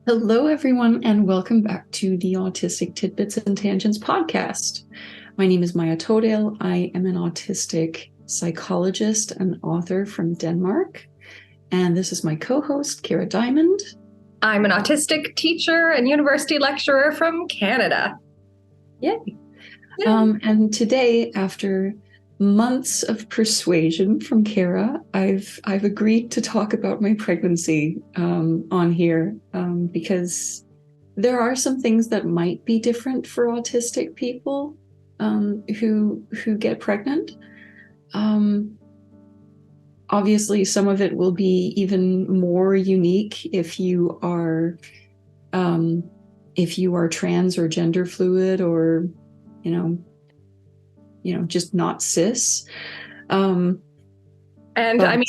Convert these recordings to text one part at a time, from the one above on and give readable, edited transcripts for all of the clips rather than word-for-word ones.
Hello, everyone, and welcome back to the Autistic Tidbits and Tangents podcast. My name is Maja Toudal. I am an autistic psychologist and author from Denmark. And this is my co-host, Kara Dymond. I'm an autistic teacher and university lecturer from Canada. Yay. And today, after months of persuasion from Kara, I've agreed to talk about my pregnancy on here because there are some things that might be different for autistic people who get pregnant. Obviously, some of it will be even more unique if you are trans or gender fluid, or just not cis. I mean,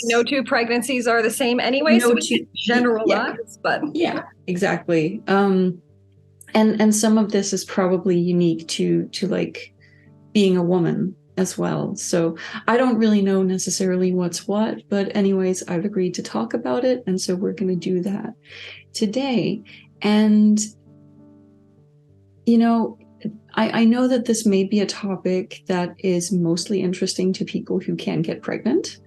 no two pregnancies are the same anyway, so we can generalize, but yeah, exactly. And some of this is probably unique to like being a woman as well. So I don't really know necessarily what's what, but anyways, I've agreed to talk about it, and so we're going to do that today. And I know that this may be a topic that is mostly interesting to people who can get pregnant,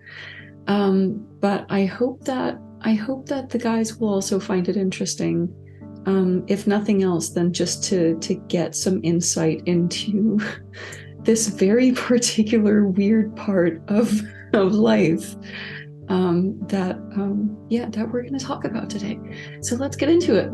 but I hope that the guys will also find it interesting, if nothing else than just to get some insight into this very particular weird part of life that we're going to talk about today. So let's get into it.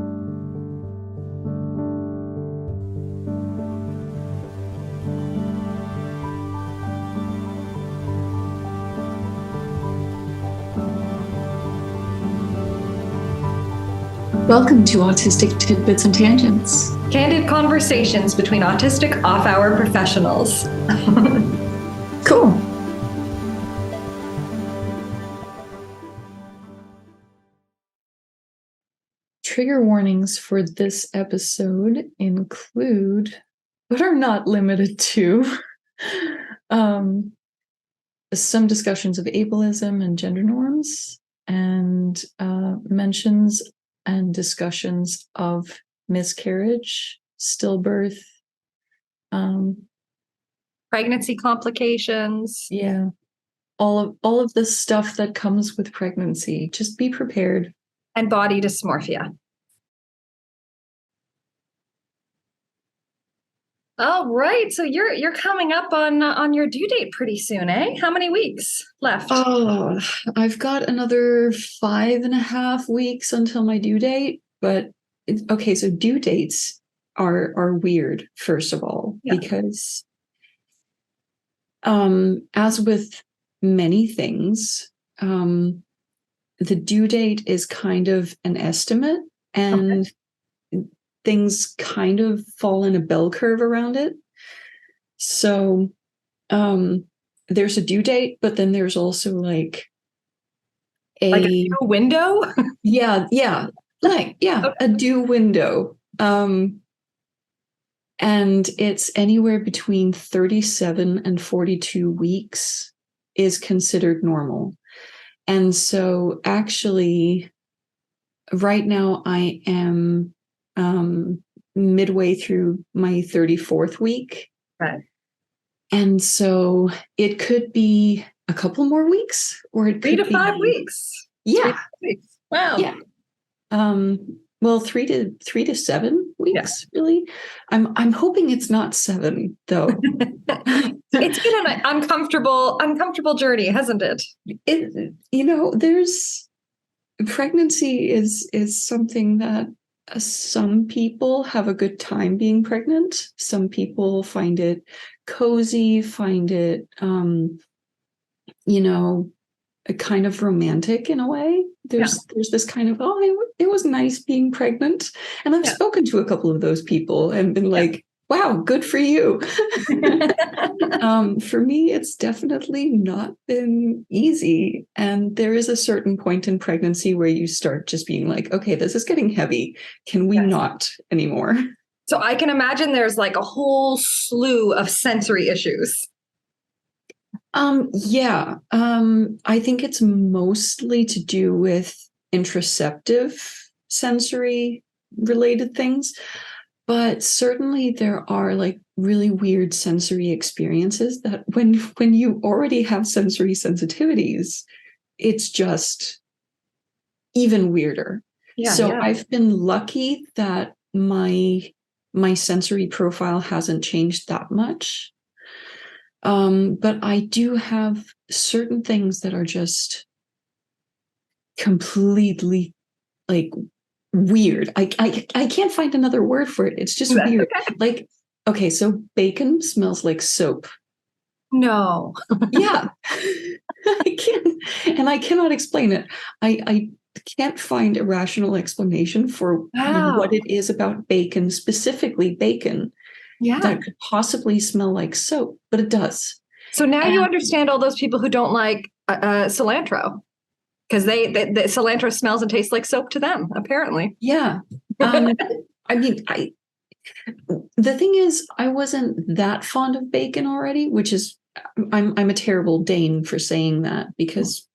Welcome to Autistic Tidbits and Tangents. Candid conversations between autistic off-hour professionals. Cool. Trigger warnings for this episode include, but are not limited to, some discussions of ableism and gender norms, and mentions and discussions of miscarriage, stillbirth, pregnancy complications. Yeah, all of the stuff that comes with pregnancy. Just be prepared. And body dysmorphia. All right, so you're coming up on your due date pretty soon, eh? How many weeks left? Oh, I've got another 5.5 weeks until my due date. But okay, so due dates are weird, first of all, because as with many things, the due date is kind of an estimate, and things kind of fall in a bell curve around it. So there's a due date, but then there's also like a due window. A due window. And it's anywhere between 37 and 42 weeks is considered normal. And so actually right now I am midway through my 34th week. Right. And so it could be a couple more weeks, or it could be 3 to 5 weeks. Yeah. 3 to 5 weeks. Wow. Yeah. Well, 3 to 7 weeks, really. I'm hoping it's not 7, though. It's been an uncomfortable journey, hasn't it? There's pregnancy is something that some people have a good time being pregnant. Some people find it cozy, find it, a kind of romantic in a way. There's this kind of, it was nice being pregnant. And I've spoken to a couple of those people and been like, wow, good for you. For me, it's definitely not been easy. And there is a certain point in pregnancy where you start just being like, okay, this is getting heavy. Can we not anymore? So I can imagine there's like a whole slew of sensory issues. I think it's mostly to do with interoceptive sensory related things. But certainly there are like really weird sensory experiences that when you already have sensory sensitivities, it's just even weirder. I've been lucky that my sensory profile hasn't changed that much. But I do have certain things that are just completely like weird. I can't find another word for it. It's just weird. Okay. Like, okay, so bacon smells like soap. No. Yeah. I cannot explain it. I can't find a rational explanation for what it is about bacon, specifically bacon, that could possibly smell like soap, but it does. So now you understand all those people who don't like cilantro, because the cilantro smells and tastes like soap to them, apparently. Yeah. I mean, the thing is, I wasn't that fond of bacon already, which is, I'm a terrible Dane for saying that, because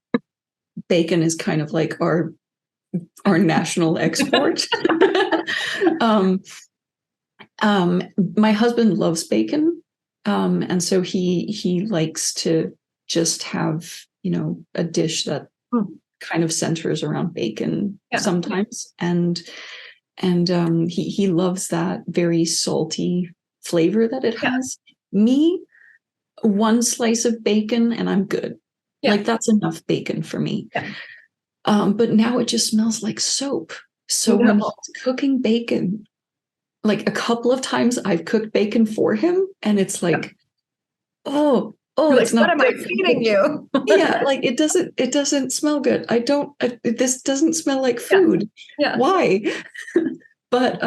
bacon is kind of like our national export. My husband loves bacon, and so he likes to just have, a dish that kind of centers around bacon sometimes, and he loves that very salty flavor that it has. Me, one slice of bacon and I'm good. Like, that's enough bacon for me. But now it just smells like soap. So when he's cooking bacon, like a couple of times I've cooked bacon for him, and it's like, oh, it's not. What am I feeding you? Yeah, like it doesn't smell good. This doesn't smell like food. Yeah. Why? But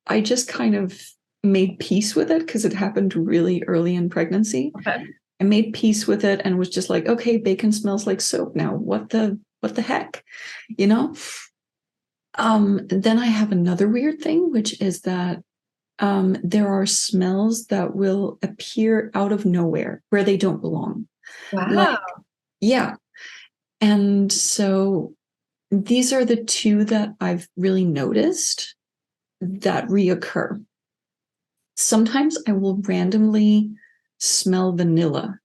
I just kind of made peace with it, because it happened really early in pregnancy. Okay. I made peace with it and was just like, okay, bacon smells like soap now. What the heck? Then I have another weird thing, which is that there are smells that will appear out of nowhere where they don't belong. Wow. And so these are the two that I've really noticed that reoccur. Sometimes I will randomly smell vanilla,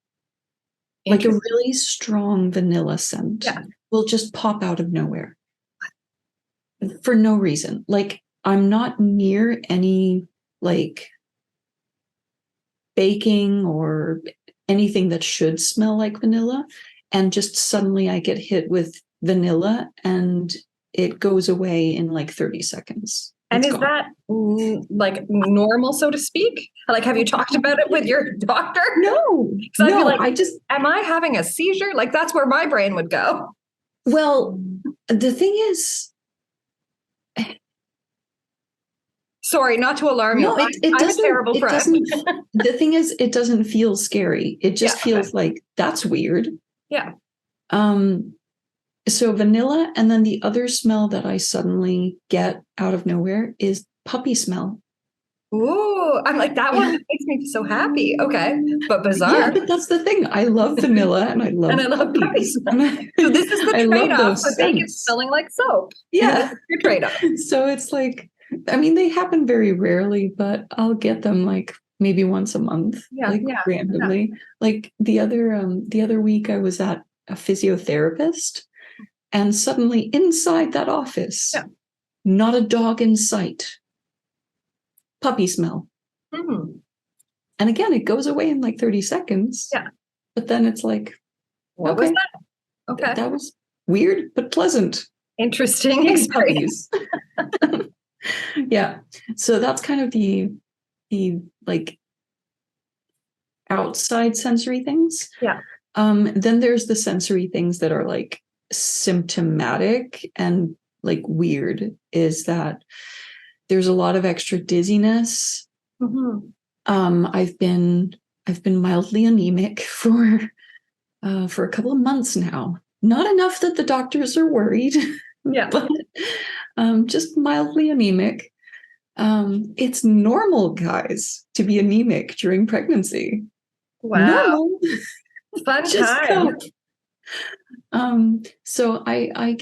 like a really strong vanilla scent will just pop out of nowhere for no reason. Like, I'm not near any like baking or anything that should smell like vanilla, and just suddenly I get hit with vanilla and it goes away in like 30 seconds. And is that like normal, so to speak? Like, have you talked about it with your doctor? No. Because I'd be like, am I having a seizure? Like, that's where my brain would go. Well, the thing is, sorry, not to alarm you. I'm a terrible friend. The thing is, it doesn't feel scary. It just feels like, that's weird. Yeah. So vanilla, and then the other smell that I suddenly get out of nowhere is puppy smell. Ooh, I'm like, that one makes me so happy. Okay, but bizarre. Yeah, but that's the thing. I love vanilla and I love puppy smell. So this is the trade-off for bacon smelling like soap. Yeah. Your trade-off. So it's like, I mean, they happen very rarely, but I'll get them like maybe once a month, randomly. Yeah. Like the other week I was at a physiotherapist, and suddenly inside that office, not a dog in sight, puppy smell. Mm-hmm. And again, it goes away in like 30 seconds. Yeah. But then it's like, what was that? Okay. That was weird, but pleasant. Interesting experience. Yeah. So that's kind of the like outside sensory things. Yeah. Then there's the sensory things that are like symptomatic and like weird, is that there's a lot of extra dizziness. Mm-hmm. I've been mildly anemic for a couple of months now. Not enough that the doctors are worried. Yeah. But just mildly anemic. It's normal, guys, to be anemic during pregnancy. Wow. Normal. Fun time. So I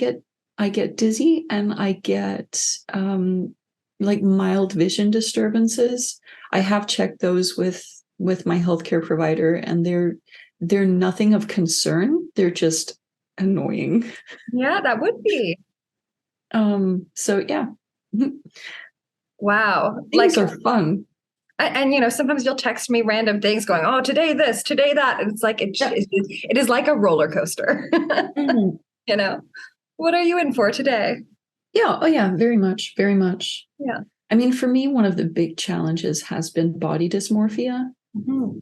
get dizzy and I get like mild vision disturbances. I have checked those with my healthcare provider, and they're nothing of concern. They're just annoying. Yeah, that would be. So yeah. Wow. Things are fun. And sometimes you'll text me random things going, oh, today this, today that. And it's like, it is like a roller coaster. What are you in for today? Yeah. Oh yeah. Very much. Very much. Yeah. I mean, for me, one of the big challenges has been body dysmorphia. Mm-hmm.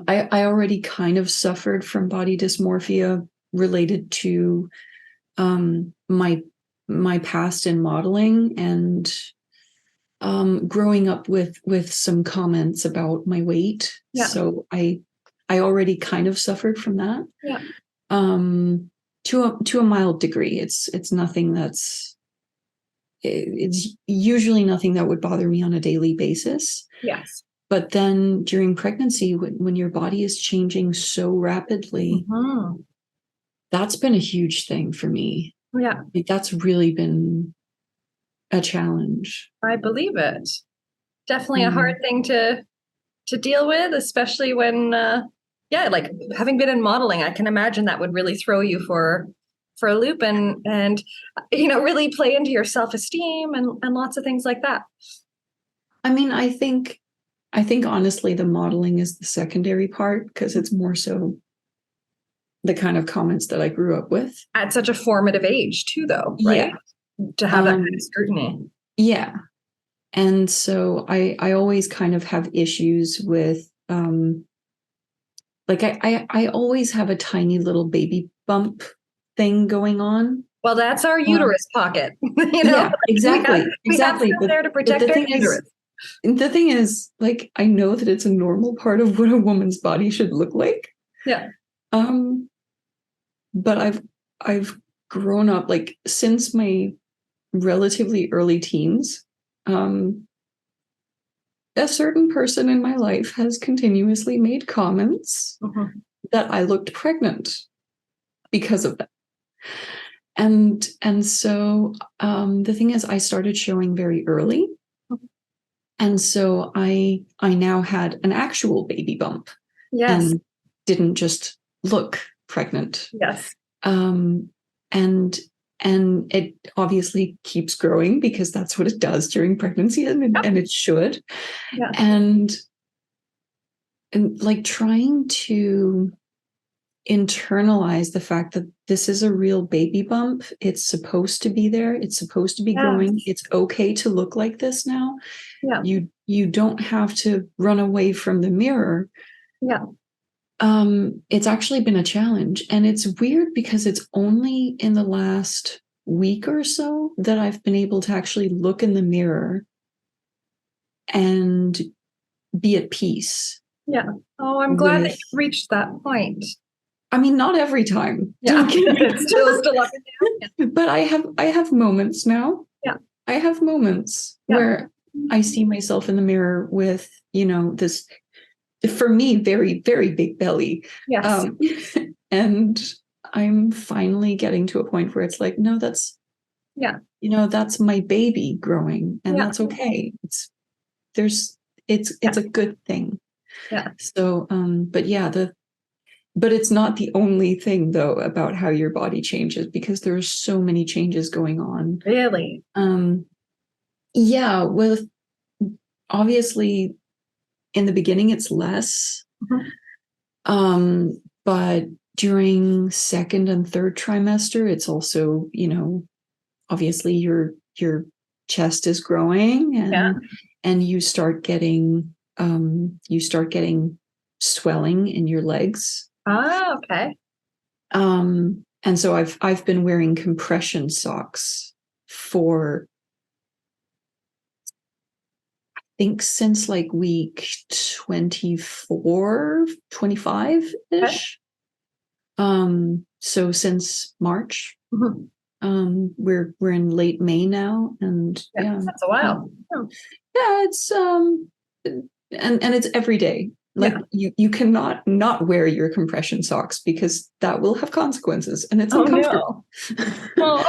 I already kind of suffered from body dysmorphia related to my past in modeling and growing up with some comments about my weight. Yeah. So I already kind of suffered from that. Yeah. To a mild degree. It's nothing it's usually nothing that would bother me on a daily basis. Yes. But then during pregnancy, when your body is changing so rapidly, mm-hmm. that's been a huge thing for me. Yeah. Like, that's really been a challenge. I believe it. Definitely a hard thing to deal with, especially when, like having been in modeling, I can imagine that would really throw you for a loop and really play into your self-esteem and lots of things like that. I mean, I think honestly, the modeling is the secondary part because it's more so the kind of comments that I grew up with. At such a formative age too, though, right? Yeah. To have that kind of scrutiny. Yeah. And so I always kind of have issues with, like I always have a tiny little baby bump thing going on. Well, that's our uterus pocket. Yeah, exactly. We have there to protect our uterus. The thing is, like, I know that it's a normal part of what a woman's body should look like. Yeah. But I've grown up, like, since my relatively early teens, a certain person in my life has continuously made comments that I looked pregnant because of that. And so the thing is, I started showing very early. And so I now had an actual baby bump. Yes. And didn't just look pregnant. Yes. And it obviously keeps growing because that's what it does during pregnancy, and it should. Yeah. And like trying to internalize the fact that this is a real baby bump. It's supposed to be there. It's supposed to be growing. It's okay to look like this now. Yeah. You don't have to run away from the mirror. Yeah. It's actually been a challenge, and it's weird because it's only in the last week or so that I've been able to actually look in the mirror and be at peace. Yeah. Oh, I'm glad that you reached that point. I mean, not every time. Yeah. It's still up and down. But I have moments now. Yeah. I have moments where I see myself in the mirror with, this, for me, very, very big belly. Yes. And I'm finally getting to a point where it's like, no, that's my baby growing, and that's okay. It's a good thing. Yeah. So, but it's not the only thing, though, about how your body changes, because there's so many changes going on. Really? Yeah. Well, obviously, in the beginning, it's less. But during second and third trimester, it's also, obviously your chest is growing, and you start getting swelling in your legs. Oh, okay. And so I've been wearing compression socks for, I think, since like week 24, 25-ish. Okay. So since March. We're in late May now, and that's a while. Yeah, it's and it's every day. Like you cannot not wear your compression socks because that will have consequences and it's uncomfortable. No.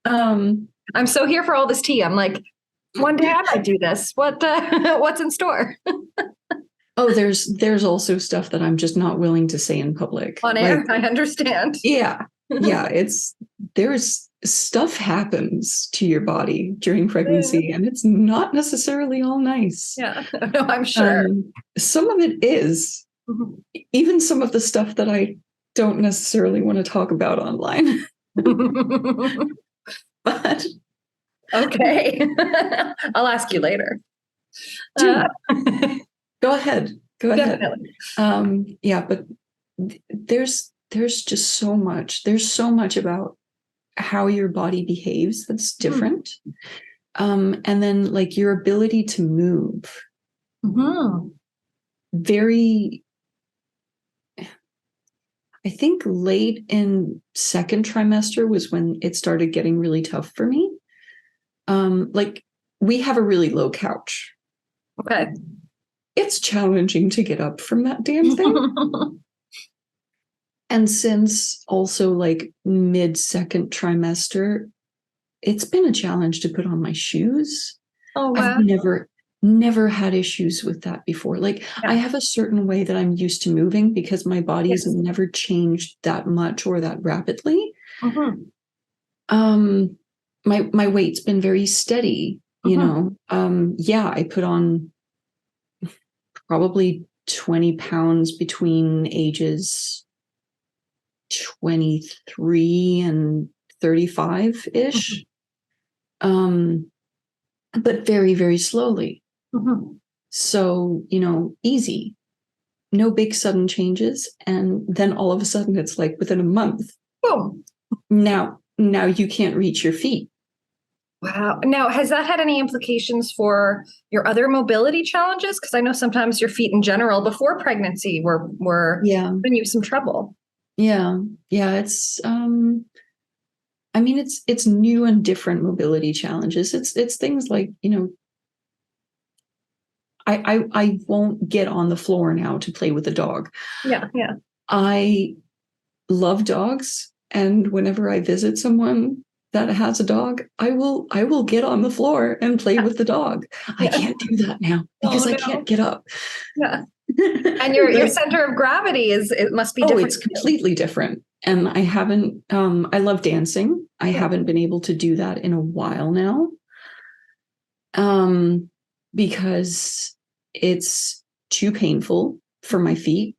I'm so here for all this tea. I'm like, one day I might do this. What's in store? Oh, there's also stuff that I'm just not willing to say in public. On air, I understand. Yeah. There's stuff happens to your body during pregnancy and it's not necessarily all nice. Yeah, no, I'm sure. Some of it is, even some of the stuff that I don't necessarily want to talk about online. But okay. I'll ask you later. Go ahead. Definitely. But there's just so much. There's so much about how your body behaves that's different. And then like your ability to move. Very, I think late in second trimester was when it started getting really tough for me. Like we have a really low couch. Okay. It's challenging to get up from that damn thing. And since also like mid-second trimester, it's been a challenge to put on my shoes. Oh, wow. I've never had issues with that before. Like I have a certain way that I'm used to moving because my body has never changed that much or that rapidly. My weight's been very steady, you know. I put on probably 20 pounds between ages 23 and 35-ish. But very, very slowly. So, you know, easy. No big sudden changes. And then all of a sudden it's like within a month. Boom. Now you can't reach your feet. Wow. Now, has that had any implications for your other mobility challenges? Because I know sometimes your feet in general before pregnancy were giving you some trouble. Yeah. It's I mean, it's new and different mobility challenges. It's things like, you know, I won't get on the floor now to play with a dog. Yeah. I love dogs, and whenever I visit someone that has a dog, I will get on the floor and play with the dog. I can't do that now because I can't get up. Yeah. And your center of gravity it must be different. It's completely different. And I haven't, I love dancing. I haven't been able to do that in a while now. Because it's too painful for my feet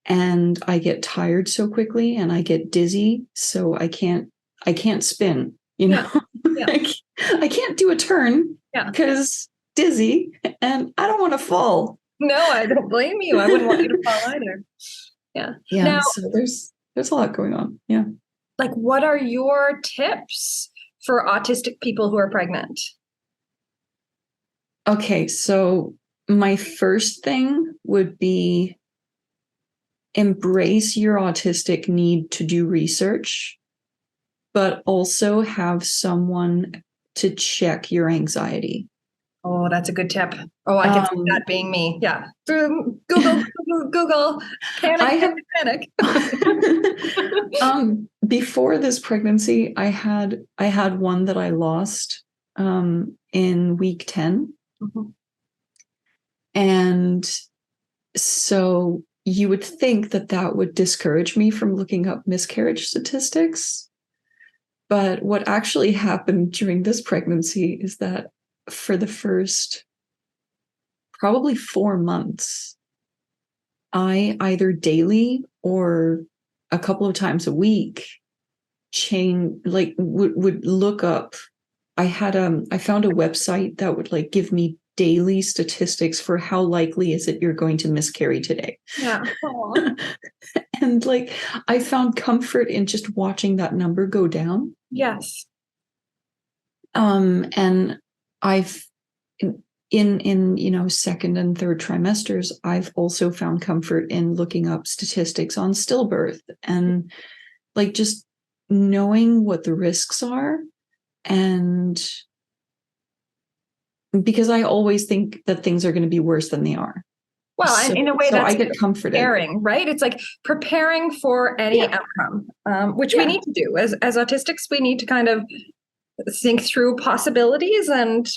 and I get tired so quickly and I get dizzy. So I can't spin, you know, I can't do a turn because dizzy and I don't want to fall. No, I don't blame you. I wouldn't want you to fall either. Yeah. Now, so there's a lot going on. Yeah. Like, what are your tips for autistic people who are pregnant? Okay, so my first thing would be embrace your autistic need to do research, but also have someone to check your anxiety. Oh, that's a good tip. Oh, I can see that being me. Yeah. Through Google. Panic. Before this pregnancy, I had one that I lost in week 10. And so you would think that would discourage me from looking up miscarriage statistics. But what actually happened during this pregnancy is that for the first probably 4 months, I either daily or a couple of times a week would look up. I found a website that would like give me daily statistics for how likely is it you're going to miscarry today. Yeah. And like I found comfort in just watching that number go down. Yes. And I've in you know second and third trimesters, I've also found comfort in looking up statistics on stillbirth and like just knowing what the risks are. And because I always think that things are going to be worse than they are. Well, and in a way, I get comforted. Preparing, right? It's like preparing for any outcome, which we need to do as autistics. We need to kind of think through possibilities and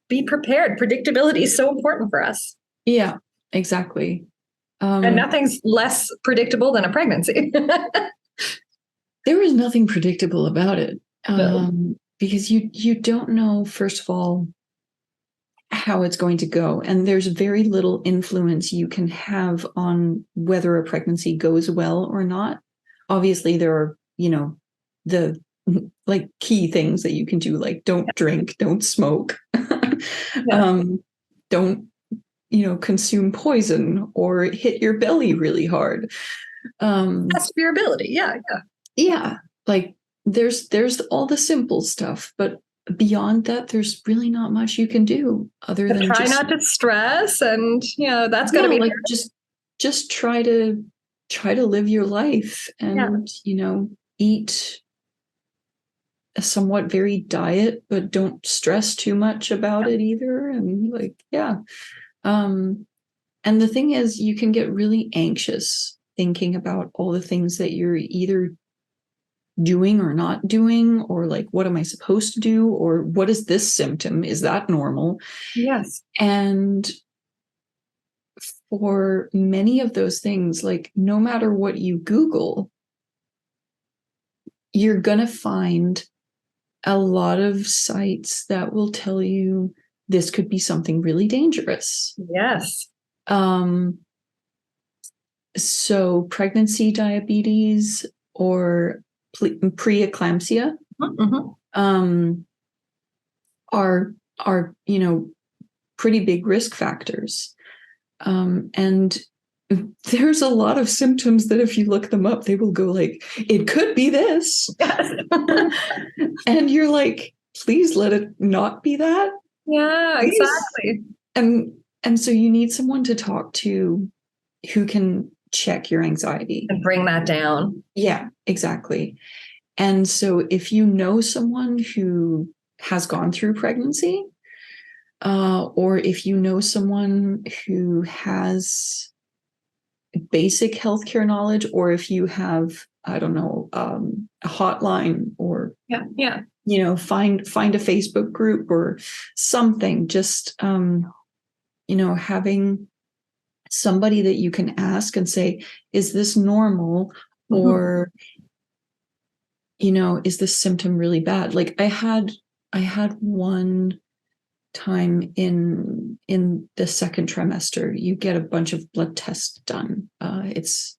be prepared. Predictability is so important for us. Yeah, exactly. And nothing's less predictable than a pregnancy. There was nothing predictable about it, No. because you don't know, first of all, how it's going to go. And there's very little influence you can have on whether a pregnancy goes well or not. Obviously, there are, the like key things that you can do, like don't drink, don't smoke, don't, consume poison or hit your belly really hard. Test your ability. Yeah. Like there's all the simple stuff, but beyond that, there's really not much you can do other than try not to stress, and that's got to be like just try to live your life and eat a somewhat varied diet, but don't stress too much about it either. And and the thing is, you can get really anxious thinking about all the things that you're either doing or not doing, or like, what am I supposed to do? Or what is this symptom? Is that normal? Yes. And for many of those things, like no matter what you Google, you're going to find a lot of sites that will tell you this could be something really dangerous. Yes. So pregnancy diabetes or preeclampsia are pretty big risk factors. And there's a lot of symptoms that if you look them up, they will go like, it could be this. And you're like, please let it not be that. Yeah, please. Exactly. And so you need someone to talk to who can check your anxiety and bring that down. Yeah, exactly. And so if you know someone who has gone through pregnancy, or if you know someone who has basic healthcare knowledge, or if you have, I don't know, a hotline, or find a Facebook group or something, just having somebody that you can ask and say, is this normal? Or is this symptom really bad? Like I had one time in the second trimester, you get a bunch of blood tests done. It's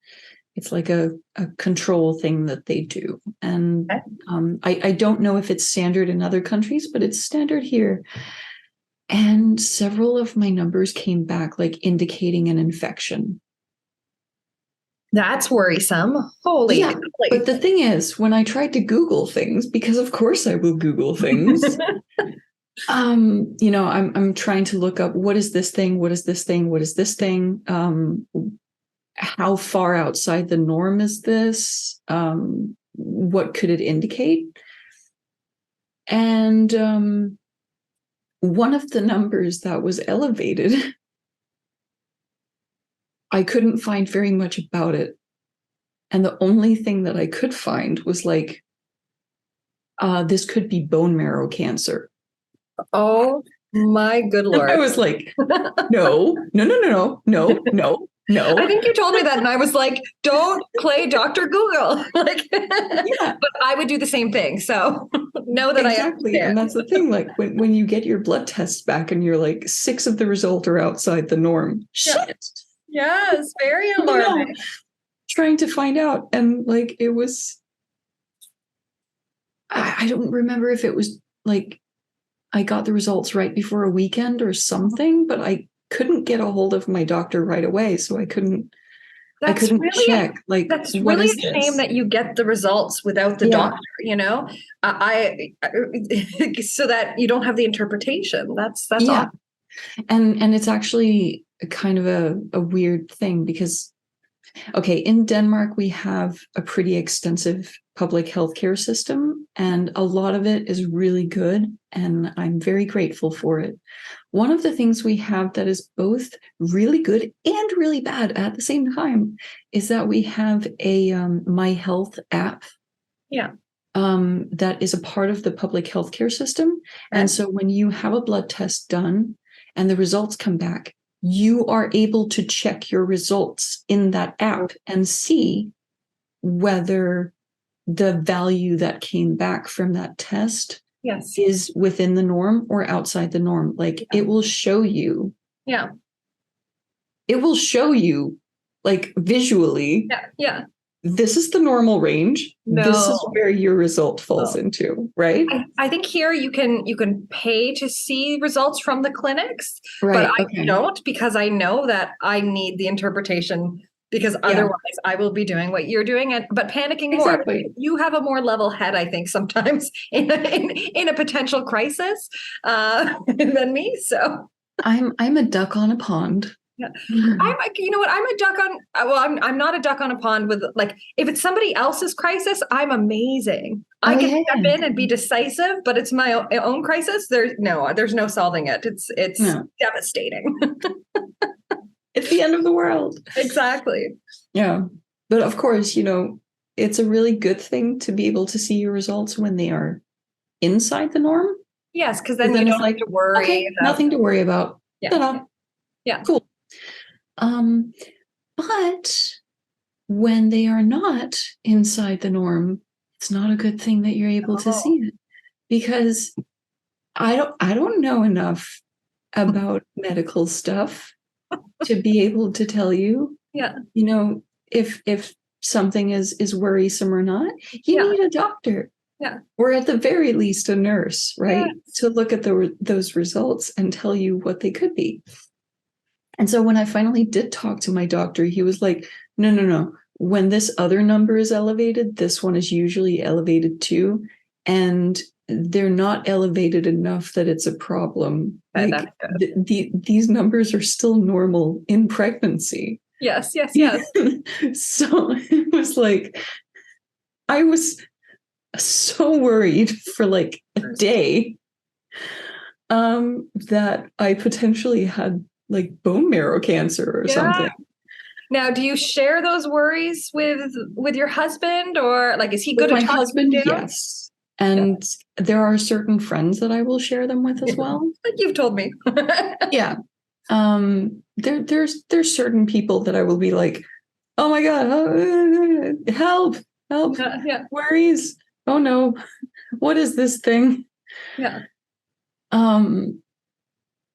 like a control thing that they do. And I don't know if it's standard in other countries, but it's standard here. And several of my numbers came back like indicating an infection. That's worrisome. Holy. Yeah, but the thing is, when I tried to Google things, because of course I will Google things, I'm trying to look up, what is this thing? What is this thing? What is this thing? How far outside the norm is this? What could it indicate? And one of the numbers that was elevated, I couldn't find very much about it. And the only thing that I could find was like, this could be bone marrow cancer. Oh my good Lord. I was like, no. I think you told me that, and I was like, don't play Dr. Google. But I would do the same thing. So know that exactly. And that's the thing. Like when you get your blood tests back and you're like, 6 of the results are outside the norm. Shit. Yes, very alarming. Trying to find out. And like, it was, I don't remember if it was like, I got the results right before a weekend or something, but I couldn't get a hold of my doctor right away. So I couldn't really check. Like, that's really a shame that you get the results without the doctor, so that you don't have the interpretation. That's awesome. And it's actually kind of a weird thing, because Okay, in Denmark, we have a pretty extensive public healthcare system, and a lot of it is really good, and I'm very grateful for it. One of the things we have that is both really good and really bad at the same time is that we have a My Health app. Yeah. That is a part of the public healthcare system. Okay. And so when you have a blood test done and the results come back, you are able to check your results in that app and see whether the value that came back from that test is within the norm or outside the norm. Like it will show you. Yeah. It will show you like visually. Yeah. This is the normal range. No. This is where your result falls into, right? I think here you can pay to see results from the clinics, right, but I don't, because I know that I need the interpretation, because otherwise I will be doing what you're doing, but panicking more. You have a more level head, I think, sometimes in a potential crisis than me. So I'm a duck on a pond. Yeah. You know what? I'm a duck on. Well, I'm not a duck on a pond with, like, if it's somebody else's crisis, I'm amazing. I can step in and be decisive, but it's my own crisis. There's no solving it. It's devastating. It's the end of the world. Exactly. Yeah. But of course, it's a really good thing to be able to see your results when they are inside the norm. Yes, because then you don't have to worry. Okay, nothing to worry about. Yeah. Ta-da. Yeah. Cool. But when they are not inside the norm, it's not a good thing that you're able to see it, because I don't know enough about medical stuff to be able to tell you, if something is worrisome or not. You need a doctor. Yeah. Or at the very least a nurse, right? Yes. To look at those results and tell you what they could be. And so when I finally did talk to my doctor, he was like, no. When this other number is elevated, this one is usually elevated too. And they're not elevated enough that it's a problem. Like these numbers are still normal in pregnancy. Yes. So it was like, I was so worried for like a day that I potentially had like bone marrow cancer or something. Now, do you share those worries with your husband, or like, is he good at my husband? Yes. And there are certain friends that I will share them with as well. Like you've told me. Yeah. There's certain people that I will be like, oh my God, help. Yeah. Worries. Oh no. What is this thing? Yeah.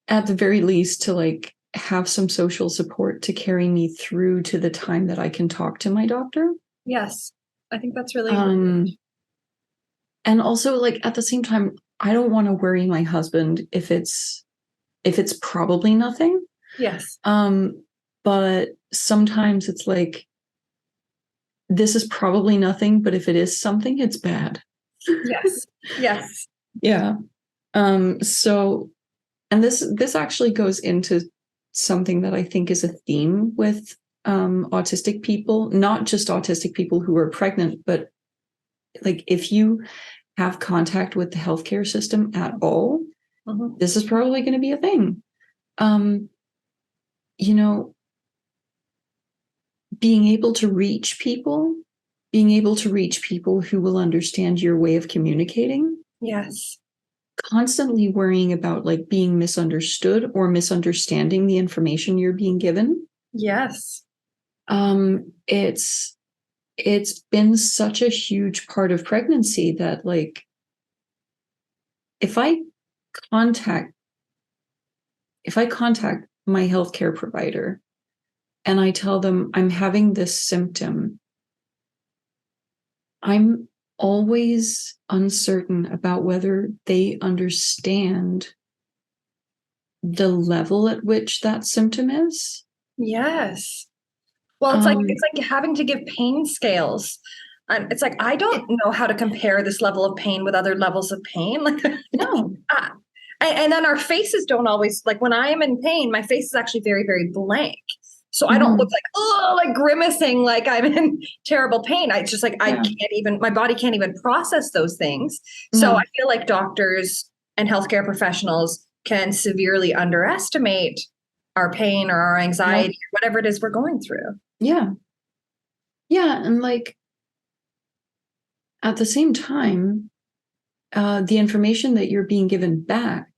At the very least, to like have some social support to carry me through to the time that I can talk to my doctor. Yes. I think that's really important. And also, like, at the same time, I don't want to worry my husband if it's probably nothing. Yes. But sometimes it's like, this is probably nothing, but if it is something, it's bad. Yes. Yeah. So, and this actually goes into something that I think is a theme with autistic people, not just autistic people who are pregnant, but like if you have contact with the healthcare system at all, this is probably going to be a thing. Being able to reach people who will understand your way of communicating. Yes. Constantly worrying about like being misunderstood or misunderstanding the information you're being given. Yes. It's been such a huge part of pregnancy that like, if I contact my healthcare provider and I tell them I'm having this symptom, I'm always uncertain about whether they understand the level at which that symptom is. Yes. Well, it's like having to give pain scales. It's like, I don't know how to compare this level of pain with other levels of pain. Like, no. And then our faces don't always, like when I am in pain, my face is actually very, very blank. So I don't look like, oh, like grimacing, like I'm in terrible pain. It's just like, I can't even, my body can't even process those things. So I feel like doctors and healthcare professionals can severely underestimate our pain or our anxiety, or whatever it is we're going through. Yeah. Yeah. And like, at the same time, the information that you're being given back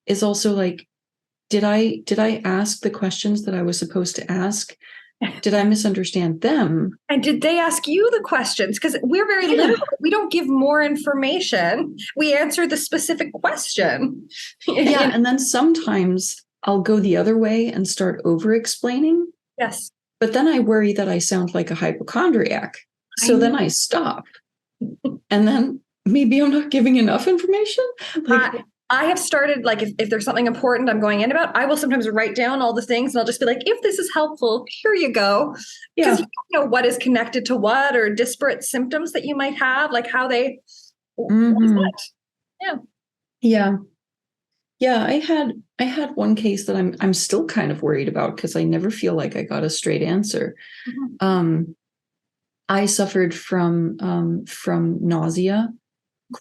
is also like, did I ask the questions that I was supposed to ask? Did I misunderstand them? And did they ask you the questions? Because we're very literal. We don't give more information. We answer the specific question. Yeah. And then sometimes I'll go the other way and start over explaining. Yes. But then I worry that I sound like a hypochondriac. So then I stop. And then maybe I'm not giving enough information. Like, I have started, like, if there's something important I'm going in about, I will sometimes write down all the things and I'll just be like, if this is helpful, here you go. Because you don't know what is connected to what, or disparate symptoms that you might have, like how they, Yeah. I had one case that I'm still kind of worried about because I never feel like I got a straight answer. I suffered from nausea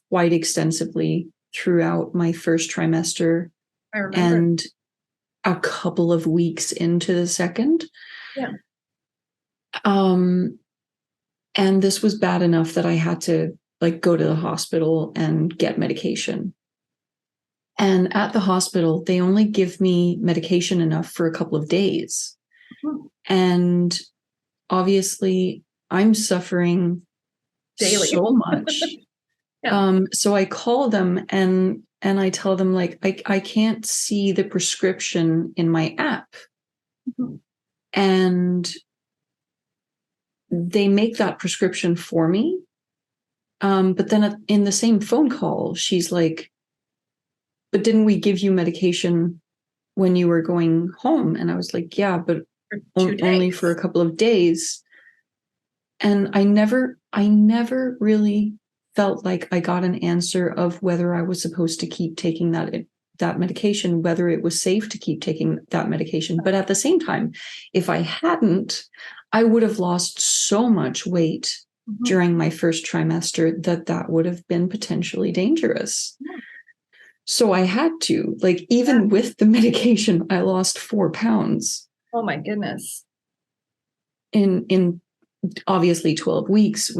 quite extensively throughout my first trimester and a couple of weeks into the second. Yeah. And this was bad enough that I had to like go to the hospital and get medication. And at the hospital, they only give me medication enough for a couple of days. And obviously, I'm suffering daily so much. So I call them and I tell them, like, I can't see the prescription in my app. And they make that prescription for me. But then in the same phone call, she's like, but didn't we give you medication when you were going home? And I was like, yeah, but only for a couple of days. And I never really felt like I got an answer of whether I was supposed to keep taking that medication, whether it was safe to keep taking that medication. But at the same time, if I hadn't, I would have lost so much weight during my first trimester that would have been potentially dangerous. So I had to, like, even with the medication, I lost 4 pounds. Oh my goodness. In obviously 12 weeks,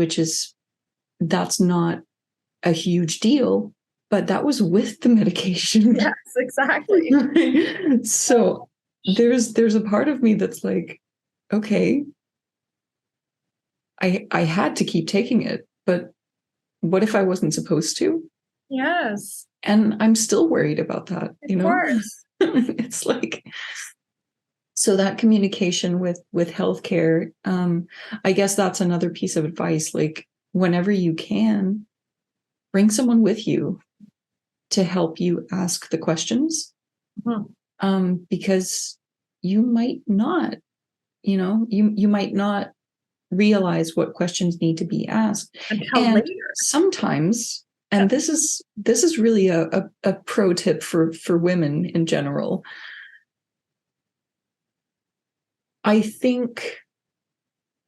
that's not a huge deal, but that was with the medication. Yes, exactly. So there's a part of me that's like, okay, I had to keep taking it, but what if I wasn't supposed to? Yes. And I'm still worried about that, you know? Of course. It's like, so that communication with healthcare, I guess that's another piece of advice. Like, whenever you can, bring someone with you to help you ask the questions, because you might not, you might not realize what questions need to be asked until later. Sometimes, and this is really a pro tip for women in general. I think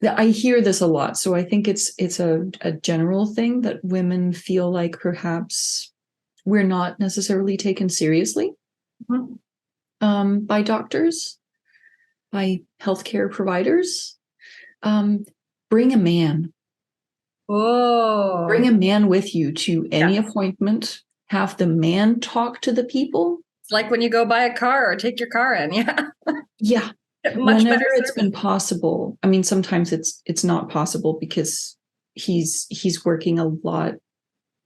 that I hear this a lot, so I think it's a general thing that women feel like perhaps we're not necessarily taken seriously by doctors, by healthcare providers. Bring a man. Oh. Bring a man with you to any appointment. Have the man talk to the people. It's like when you go buy a car or take your car in. Yeah. Whenever it's been possible. I mean, sometimes it's not possible because he's working a lot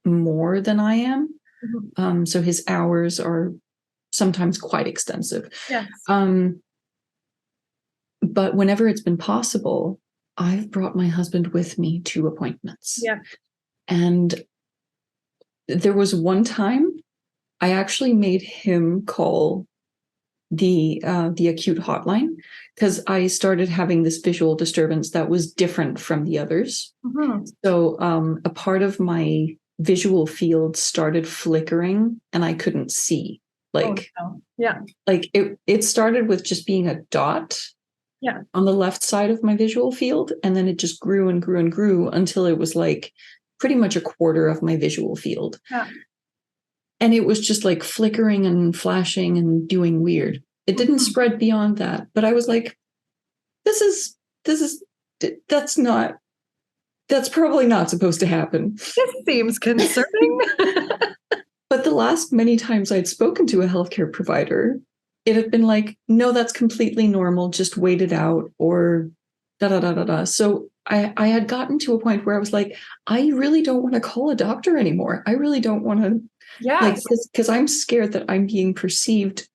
more than I am. So his hours are sometimes quite extensive. Yes. But whenever it's been possible, I've brought my husband with me to appointments. Yeah. And there was one time I actually made him call the acute hotline because I started having this visual disturbance that was different from the others. So a part of my visual field started flickering and I couldn't see. Like, like it started with just being a dot. on the left side of my visual field. And then it just grew and grew and grew until it was like pretty much a quarter of my visual field. Yeah. And it was just like flickering and flashing and doing weird. It didn't spread beyond that. But I was like, that's probably not supposed to happen. This seems concerning. But the last many times I'd spoken to a healthcare provider, it had been like, no, that's completely normal. Just wait it out, or da da da da da. So I had gotten to a point where I was like, I really don't want to call a doctor anymore. I really don't want to, like, because I'm scared that I'm being perceived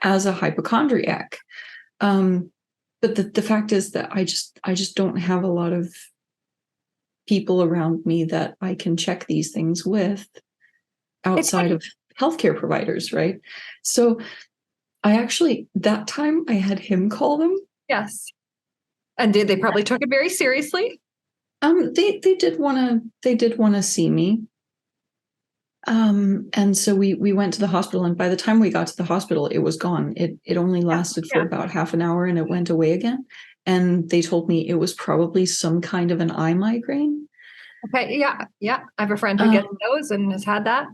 as a hypochondriac. But the fact is that I just don't have a lot of people around me that I can check these things with outside of healthcare providers, right? So that time I had him call them. Yes. And they probably took it very seriously? They did want to see me. And so we went to the hospital, and by the time we got to the hospital, it was gone. It only lasted for about half an hour, and it went away again. And they told me it was probably some kind of an eye migraine. Okay. Yeah. Yeah. I have a friend who gets those and has had that.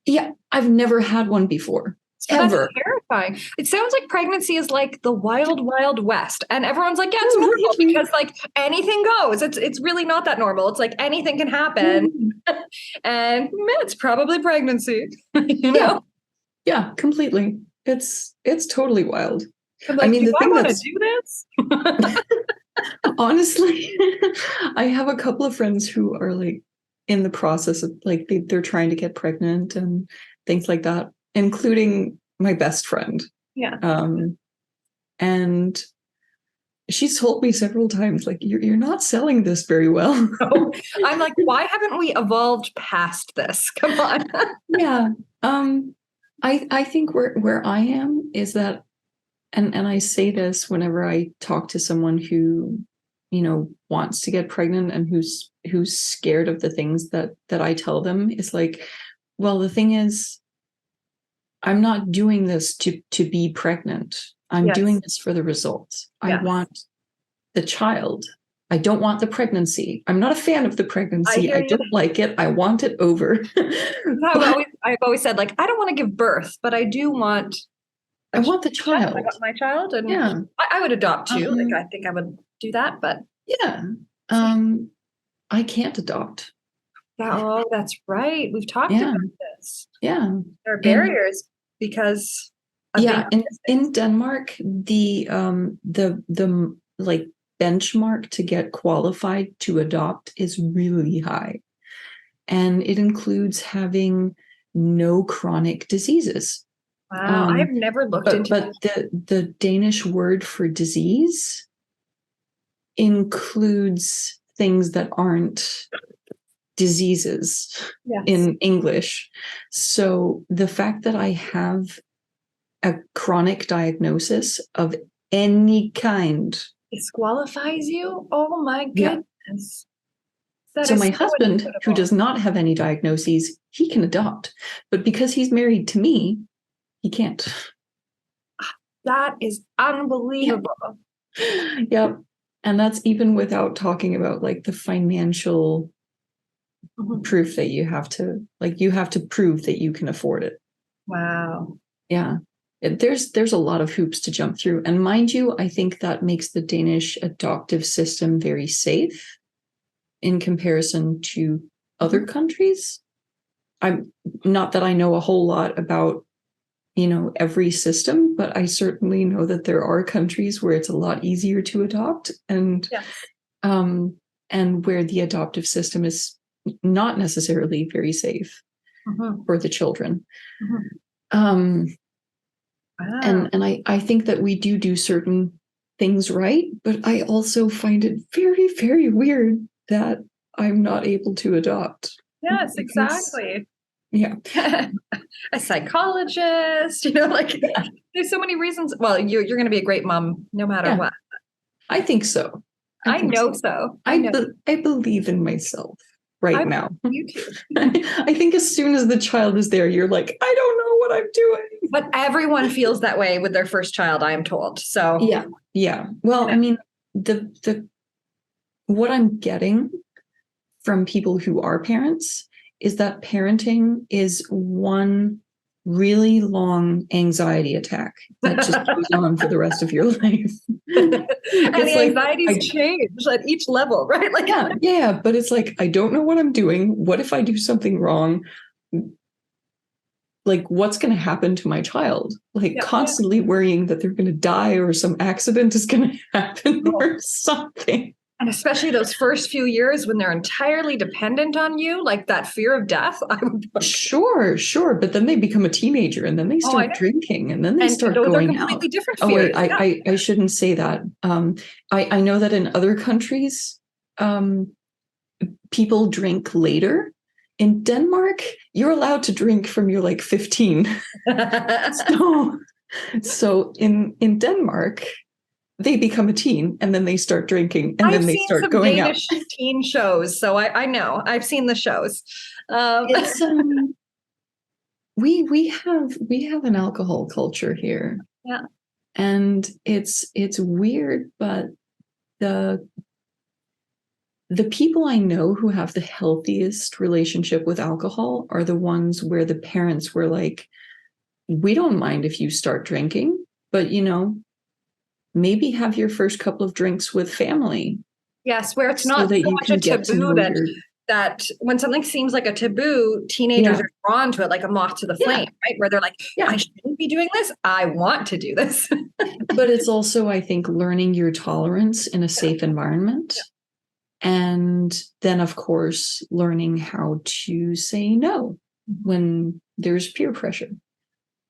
Yeah. I've never had one before. Ever. That's terrifying. It sounds like pregnancy is like the wild, wild west. And everyone's like, yeah, it's normal because like anything goes. It's really not that normal. It's like anything can happen. And it's probably pregnancy. You know? Yeah, completely. It's totally wild. Like, I mean, I want to do this? Honestly, I have a couple of friends who are like in the process of like they're trying to get pregnant and things like that, including my best friend. Yeah. And she's told me several times, like, you're not selling this very well. No. I'm like, why haven't we evolved past this? Come on. Yeah. I think where I am is that, and I say this whenever I talk to someone who, wants to get pregnant and who's scared of the things that I tell them, is like, well, the thing is, I'm not doing this to be pregnant. I'm doing this for the results. I want the child. I don't want the pregnancy. I'm not a fan of the pregnancy. I don't like it. I want it over. I've always said, like, I don't want to give birth, but I do want. I want the child. I want my child, and I would adopt too. Like, I think I would do that, but I can't adopt. Oh, that's right. We've talked about this. Yeah, there are barriers because. In Denmark, the like benchmark to get qualified to adopt is really high, and it includes having no chronic diseases. Wow, I've never looked into. But the Danish word for disease includes things that aren't diseases in English. So the fact that I have a chronic diagnosis of any kind disqualifies you? Oh my goodness. Yeah. So my husband, incredible. Who does not have any diagnoses, he can adopt. But because he's married to me, he can't. That is unbelievable. Yep. And that's even without talking about like the financial proof that you have to prove that you can afford it. Wow. Yeah. There's a lot of hoops to jump through. And mind you, I think that makes the Danish adoptive system very safe in comparison to other countries. I'm not that I know a whole lot about, every system, but I certainly know that there are countries where it's a lot easier to adopt and where the adoptive system is not necessarily very safe for the children. Wow. And I think that we do certain things right, but I also find it very, very weird that I'm not able to adopt. Yes, exactly. Yeah. A psychologist, there's so many reasons. Well, you're going to be a great mom no matter what. I think so. I know so. I believe in myself now. You too. I think as soon as the child is there, you're like, I don't know what I'm doing. But everyone feels that way with their first child, I am told. So yeah. Well, I mean, the what I'm getting from people who are parents is that parenting is one really long anxiety attack that just goes on for the rest of your life. And the anxieties change at each level, right? Like, yeah, but it's like, I don't know what I'm doing. What if I do something wrong? Like, what's going to happen to my child? Like, constantly worrying that they're going to die or some accident is going to happen or something. And especially those first few years when they're entirely dependent on you, like that fear of death. Sure. But then they become a teenager and then they start drinking and then they start those going are completely out. different fears. Oh, wait, I shouldn't say that. I know that in other countries, people drink later. In Denmark, you're allowed to drink from you're like 15. so in Denmark, they become a teen and then they start drinking and then they start going out. I've seen some Danish teen shows, so I know. I've seen the shows. It's we have an alcohol culture here. Yeah. And it's weird, but the people I know who have the healthiest relationship with alcohol are the ones where the parents were like, we don't mind if you start drinking, but maybe have your first couple of drinks with family. Yes, where it's not so much a taboo that when something seems like a taboo, teenagers are drawn to it like a moth to the flame, right? Where they're like, I shouldn't be doing this. I want to do this. But it's also, I think, learning your tolerance in a safe environment. And then, of course, learning how to say no when there's peer pressure.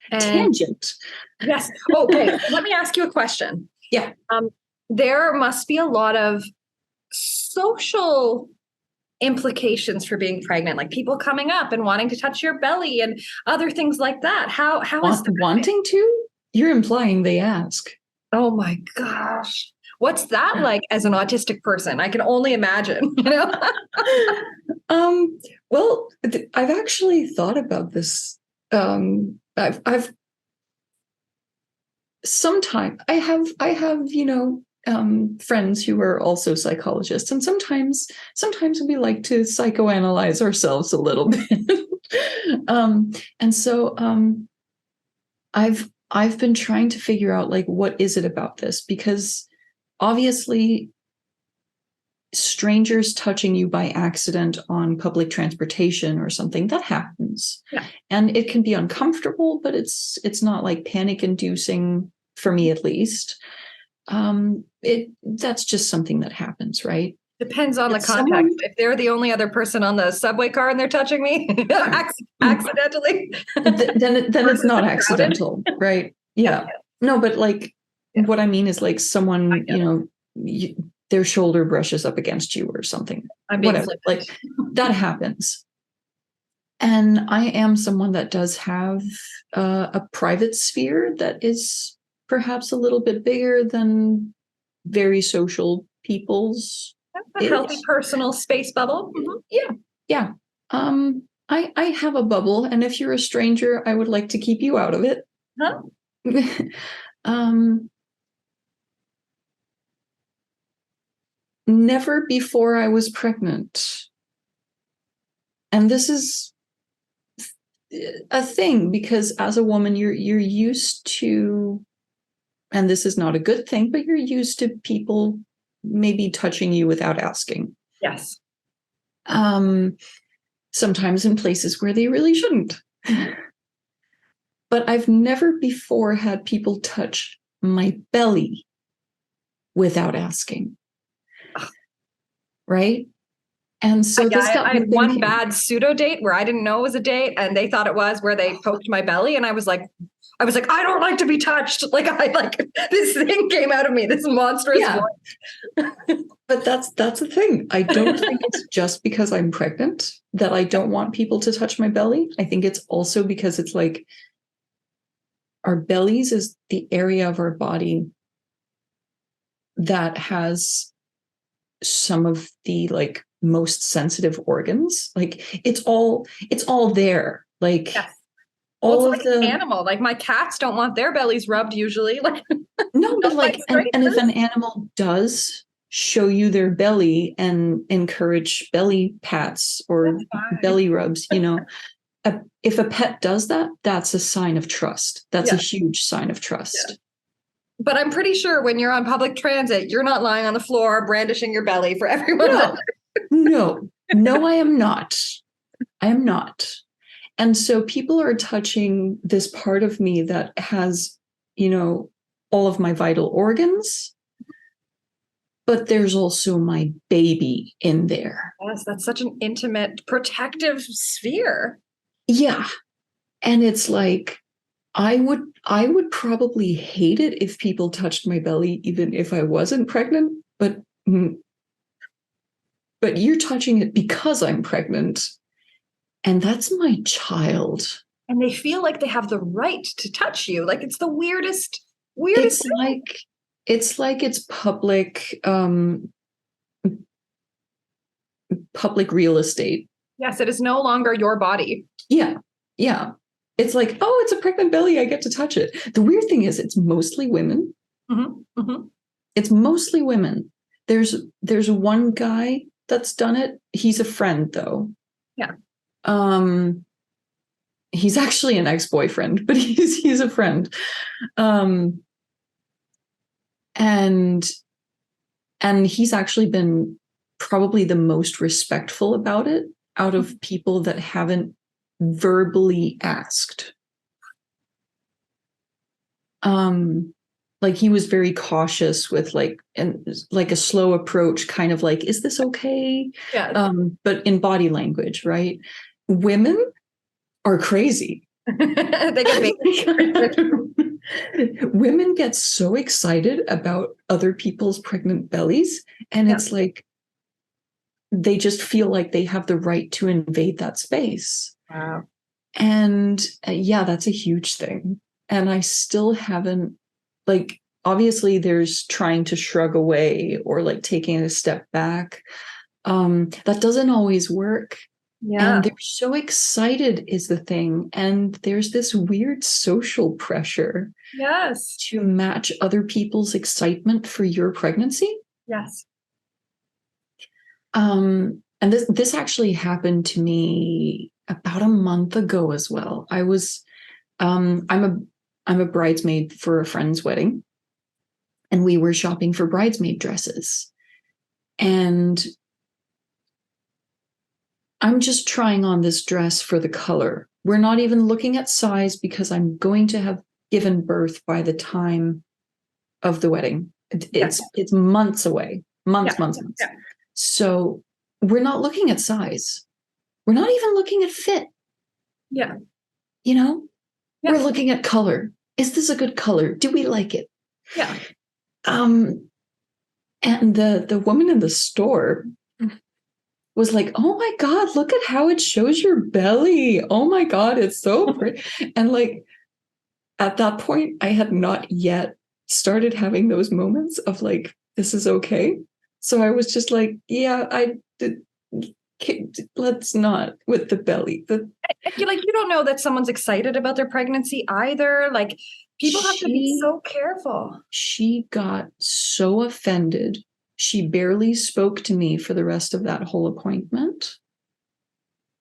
Tangent. Yes. Okay. Let me ask you a question. Yeah. There must be a lot of social implications for being pregnant, like people coming up and wanting to touch your belly and other things like that. How is that? Wanting to? You're implying they ask. Oh my gosh. What's that like as an autistic person? I can only imagine, Well, I've actually thought about this. I've sometimes I have friends who are also psychologists, and sometimes we like to psychoanalyze ourselves a little bit. And so I've been trying to figure out, like, what is it about this? Because obviously strangers touching you by accident on public transportation or something, that happens. Yeah. And it can be uncomfortable, but it's not like panic inducing, for me at least. That's just something that happens, right? Depends on the context. If they're the only other person on the subway car and they're touching me accidentally, then it's not accidental, right? Yeah. No, but like what I mean is, like, someone, their shoulder brushes up against you or something. Whatever. Like, that happens. And I am someone that does have a private sphere that is perhaps a little bit bigger than very social people's. A healthy personal space bubble. Mm-hmm. Yeah. I have a bubble, and if you're a stranger, I would like to keep you out of it. Huh? Never before I was pregnant. And this is a thing, because as a woman, you're used to, and this is not a good thing, but you're used to people maybe touching you without asking. Yes. Sometimes in places where they really shouldn't. But I've never before had people touch my belly without asking. Right? And so I had one bad pseudo date where I didn't know it was a date, and they thought it was, where they poked my belly, and I was like, I don't like to be touched. Like, this thing came out of me, this monstrous voice. But that's the thing. I don't think it's just because I'm pregnant that I don't want people to touch my belly. I think it's also because it's like, our bellies is the area of our body that has some of the, like, most sensitive organs. Like, it's all there. Like, Well, all it's of like an the animal. Like my cats don't want their bellies rubbed usually. Like no, but like like, and if an animal does show you their belly and encourage belly pats or belly rubs, if a pet does that, that's a sign of trust. That's a huge sign of trust. Yeah. But I'm pretty sure when you're on public transit, you're not lying on the floor brandishing your belly for everyone. No, I am not. I am not. And so people are touching this part of me that has, all of my vital organs, but there's also my baby in there. Yes, that's such an intimate, protective sphere. Yeah. And it's like, I would probably hate it if people touched my belly, even if I wasn't pregnant, but you're touching it because I'm pregnant. And that's my child. And they feel like they have the right to touch you. Like it's the weirdest It's thing. it's public real estate. Yes, it is no longer your body. Yeah. Yeah. It's like, oh, it's a pregnant belly. I get to touch it. The weird thing is it's mostly women. Mm-hmm. Mm-hmm. It's mostly women. There's one guy that's done it. He's a friend though. Yeah. He's actually an ex-boyfriend, but he's a friend. And he's actually been probably the most respectful about it out of people that haven't verbally asked. Like he was very cautious with like a slow approach, kind of like, is this okay? Yeah. But in body language, right? Women are crazy. They get Women get so excited about other people's pregnant bellies, and it's like they just feel like they have the right to invade that space. Wow. And that's a huge thing. And I still haven't, like, obviously there's trying to shrug away or like taking a step back. That doesn't always work. Yeah. And they're so excited is the thing. And there's this weird social pressure. Yes. To match other people's excitement for your pregnancy. Yes. And this actually happened to me about a month ago as well. I was, I'm a bridesmaid for a friend's wedding, and we were shopping for bridesmaid dresses. And I'm just trying on this dress for the color. We're not even looking at size because I'm going to have given birth by the time of the wedding. It's months away, months. Yeah. So we're not looking at size. We're not even looking at fit. Yeah. We're looking at color. Is this a good color? Do we like it? Yeah. And the woman in the store was like, oh my God, look at how it shows your belly. Oh my God, it's so pretty. And like, at that point, I had not yet started having those moments of like, this is okay. So I was just like, let's not with the belly. You don't know that someone's excited about their pregnancy either. Like people have to be so careful. She got so offended. She barely spoke to me for the rest of that whole appointment.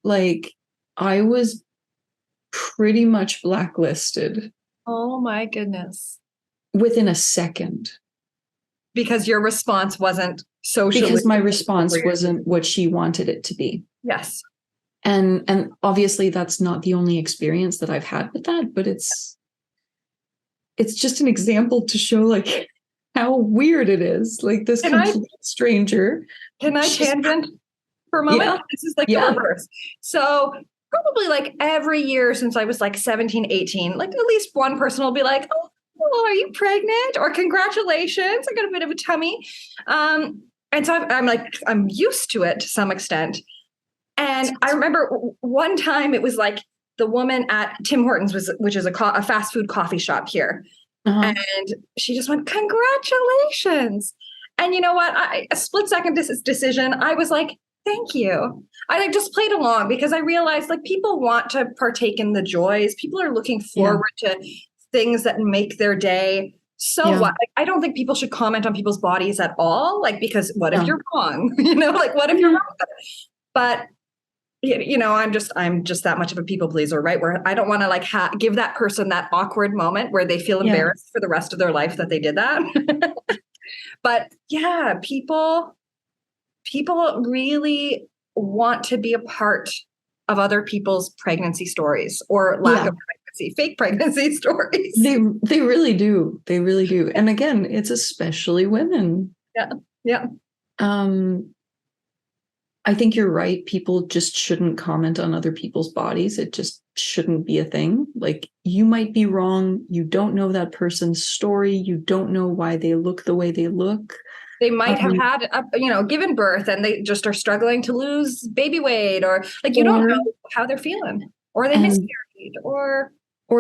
Like I was pretty much blacklisted. Oh my goodness. Within a second. Because your response wasn't socially. Because my response wasn't what she wanted it to be. Yes. And obviously that's not the only experience that I've had with that, but it's just an example to show like how weird it is. Like this complete stranger. Can I tangent for a moment? Yeah. This is like the reverse. So probably like every year since I was like 17, 18, like at least one person will be like, oh, are you pregnant? Or congratulations, I got a bit of a tummy. And so I'm used to it to some extent. And I remember one time it was like the woman at Tim Hortons, which is a fast food coffee shop here. Uh-huh. And she just went, congratulations. And you know what? A split second decision. I was like, Thank you. I like just played along because I realized like people want to partake in the joys. People are looking forward to things that make their day. So what? Like, I don't think people should comment on people's bodies at all. Like, because what if you're wrong? Like what if you're wrong? But I'm just that much of a people pleaser, right? Where I don't want to like give that person that awkward moment where they feel embarrassed for the rest of their life that they did that. But yeah, people really want to be a part of other people's pregnancy stories or lack of pregnancy, fake pregnancy stories. They really do. They really do. And again, it's especially women. Yeah. Yeah. I think you're right. People just shouldn't comment on other people's bodies. It just shouldn't be a thing. Like, you might be wrong. You don't know that person's story. You don't know why they look the way they look. They might have had, given birth and they just are struggling to lose baby weight, or like, you don't know how they're feeling, or they miscarried, or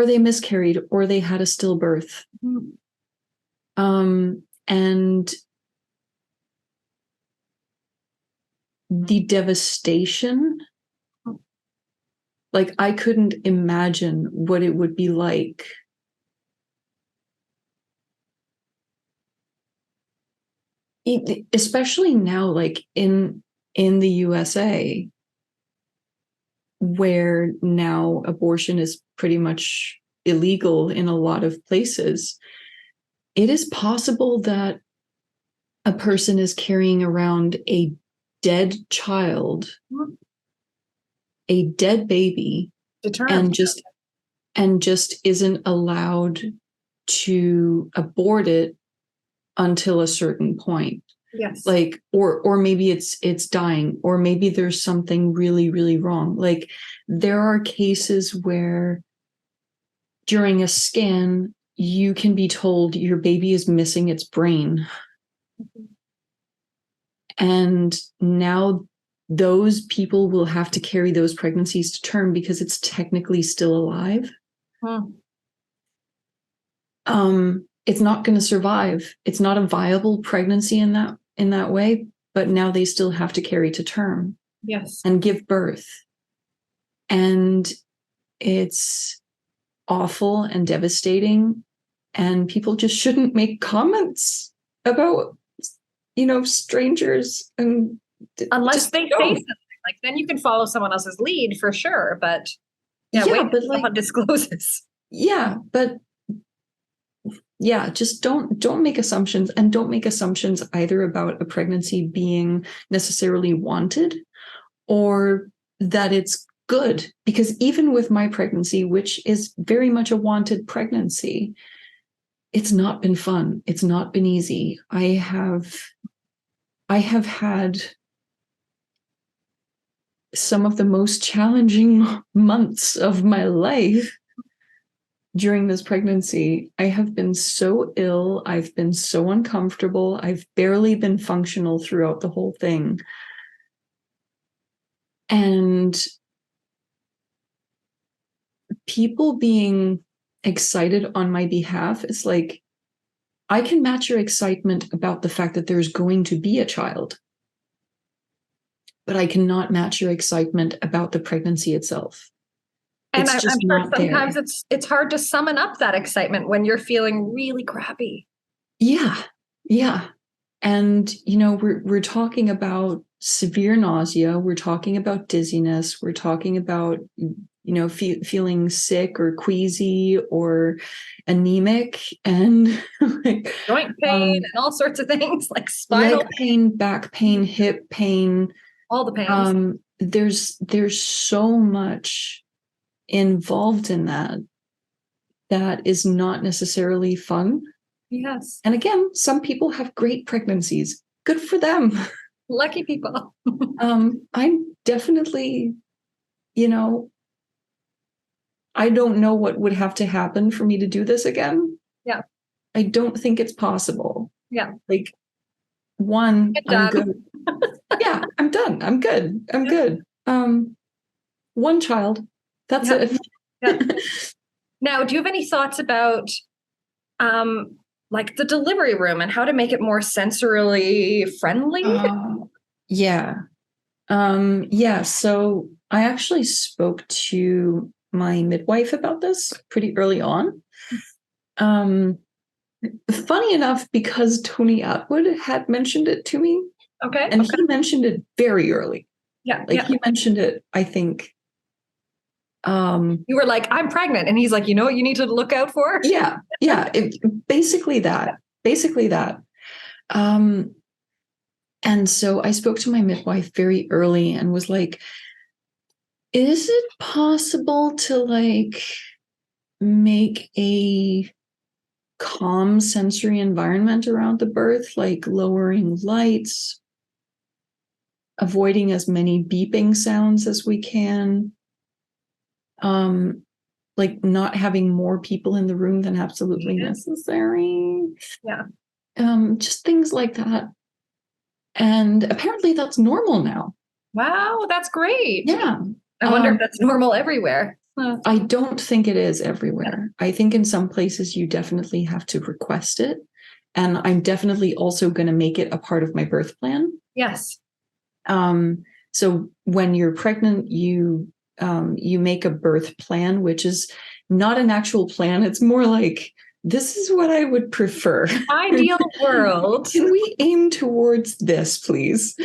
they miscarried, or they had a stillbirth. And the devastation, like, I couldn't imagine what it would be like especially now, like in the USA, where now abortion is pretty much illegal in a lot of places. It is possible that a person is carrying around a dead child, a dead baby, and just isn't allowed to abort it until a certain point. Yes. Like, or maybe it's dying, or maybe there's something really, really wrong. Like, there are cases where during a scan, you can be told your baby is missing its brain. And now those people will have to carry those pregnancies to term because it's technically still alive. It's not going to survive. It's not a viable pregnancy in that way, but now they still have to carry to term. Yes. And give birth. And it's awful and devastating, and people just shouldn't make comments about, strangers, and unless they say something. Like, then you can follow someone else's lead for sure, but but someone discloses. Just don't make assumptions, and don't make assumptions either about a pregnancy being necessarily wanted or that it's good, because even with my pregnancy, which is very much a wanted pregnancy, it's not been fun. It's not been easy. I have had some of the most challenging months of my life during this pregnancy. I have been so ill. I've been so uncomfortable. I've barely been functional throughout the whole thing. And people being excited on my behalf, it's like, I can match your excitement about the fact that there's going to be a child, but I cannot match your excitement about the pregnancy itself. And I'm sure sometimes it's hard to summon up that excitement when you're feeling really crappy. Yeah. And, we're talking about severe nausea. We're talking about dizziness. We're talking about, feeling sick or queasy or anemic, and like, joint pain and all sorts of things, like spinal leg pain, back pain, hip pain, all the pains. There's so much involved in that is not necessarily fun. Yes. And again, some people have great pregnancies. Good for them. Lucky people. I'm definitely, I don't know what would have to happen for me to do this again. Yeah. I don't think it's possible. Yeah. Like, one, I'm good. Yeah, I'm done. I'm good. I'm good. One child. That's it. Yeah. Now, do you have any thoughts about like the delivery room and how to make it more sensorily friendly? Yeah. Yeah, so I actually spoke to my midwife about this pretty early on. Funny enough, because Tony Atwood had mentioned it to me, Okay. and he mentioned it very early. Yeah. He mentioned it, I think. You were like, I'm pregnant. And he's like, you know what you need to look out for? Yeah. Basically that. And so I spoke to my midwife very early and was like, is it possible to like make a calm sensory environment around the birth, like lowering lights, avoiding as many beeping sounds as we can, like not having more people in the room than absolutely necessary. Yeah. Just things like that. And apparently that's normal now. Wow, that's great. Yeah. I wonder if that's normal everywhere. I don't think it is everywhere. I think in some places you definitely have to request it. And I'm definitely also going to make it a part of my birth plan. Yes. So when you're pregnant, you make a birth plan, which is not an actual plan. It's more like, this is what I would prefer. Ideal world. Can we aim towards this, please?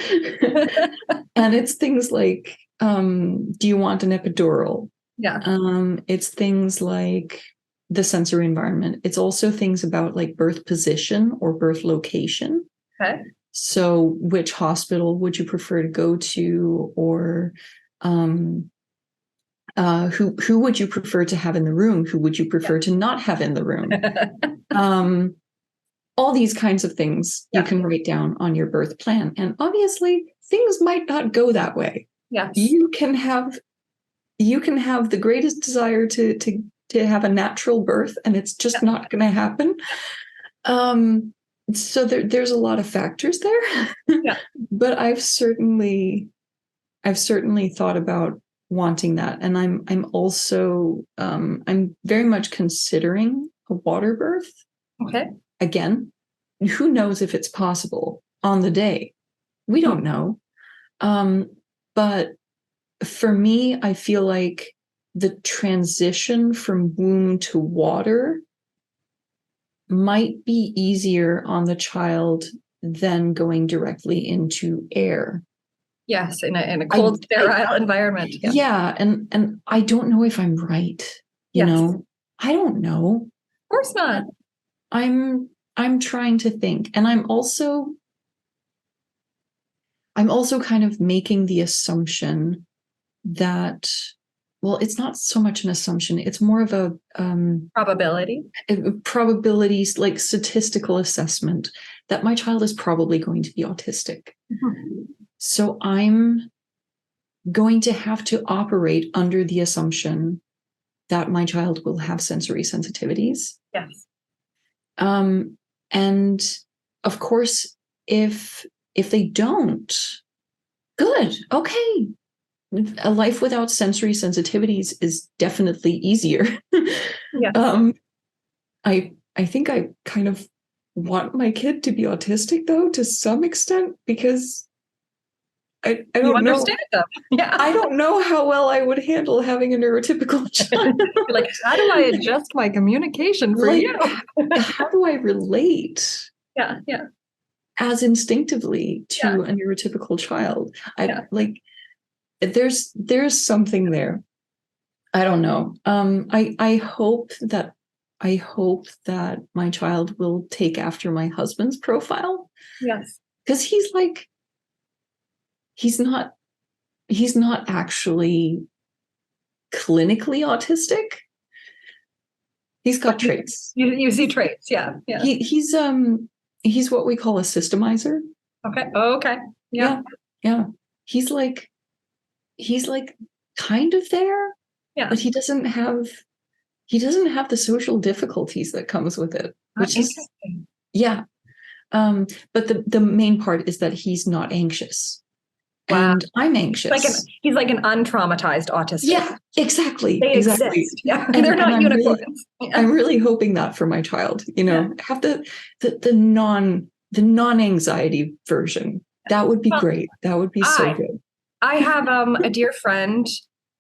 And it's things like, do you want an epidural? Yeah. It's things like the sensory environment. It's also things about like birth position or birth location. Okay. So which hospital would you prefer to go to, or who would you prefer to have in the room? Who would you prefer to not have in the room? All these kinds of things you can write down on your birth plan. And obviously things might not go that way. Yes. You can have the greatest desire to have a natural birth, and it's just not going to happen. So there's a lot of factors there. Yeah. But I've certainly thought about wanting that, and I'm also I'm very much considering a water birth. Okay. Again, who knows if it's possible on the day? We don't know. But for me, I feel like the transition from womb to water might be easier on the child than going directly into air. Yes, in a cold, sterile environment. Yeah, and I don't know if I'm right. You know, I don't know. Of course not. I'm trying to think, and I'm also kind of making the assumption that, well, it's not so much an assumption, it's more of a probabilities, like statistical assessment, that my child is probably going to be autistic. Mm-hmm. So I'm going to have to operate under the assumption that my child will have sensory sensitivities. Yes. And of course, if they don't, good, okay. A life without sensory sensitivities is definitely easier. Yeah. I think I kind of want my kid to be autistic, though, to some extent, because I don't know. Them. Yeah. I don't know how well I would handle having a neurotypical child. Like, how do I adjust my communication for you? How do I relate? Yeah. As instinctively to a neurotypical child. There's something there. I don't know. I hope that my child will take after my husband's profile. Yes. Because he's not actually clinically autistic. He's got traits. You see traits, yeah. He's what we call a systemizer. Okay. Oh, okay. Yeah. He's like kind of there, but he doesn't have the social difficulties that comes with it, which is interesting. Yeah. But the main part is that he's not anxious. Wow. And I'm anxious. He's like an untraumatized autistic. Yeah, exactly. They exactly. Exist. Yeah. And they're not unicorns. I'm really hoping that for my child, have the non-anxiety version. That would be great. That would be so good. I have a dear friend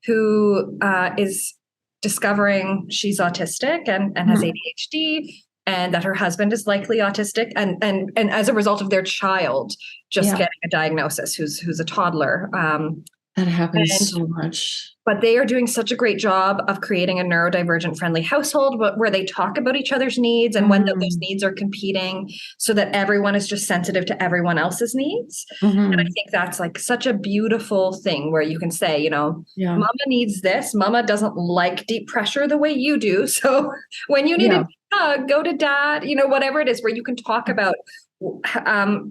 who is discovering she's autistic and has ADHD, and that her husband is likely autistic, and as a result of their child just Yeah. getting a diagnosis, who's a toddler. That happens And so much. but they are doing such a great job of creating a neurodivergent friendly household where they talk about each other's needs and when those needs are competing, so that everyone is just sensitive to everyone else's needs. And I think that's like such a beautiful thing where you can say, you know, Yeah. mama needs this. Mama doesn't like deep pressure the way you do. So when you need a hug, go to dad, you know, whatever it is, where you can talk about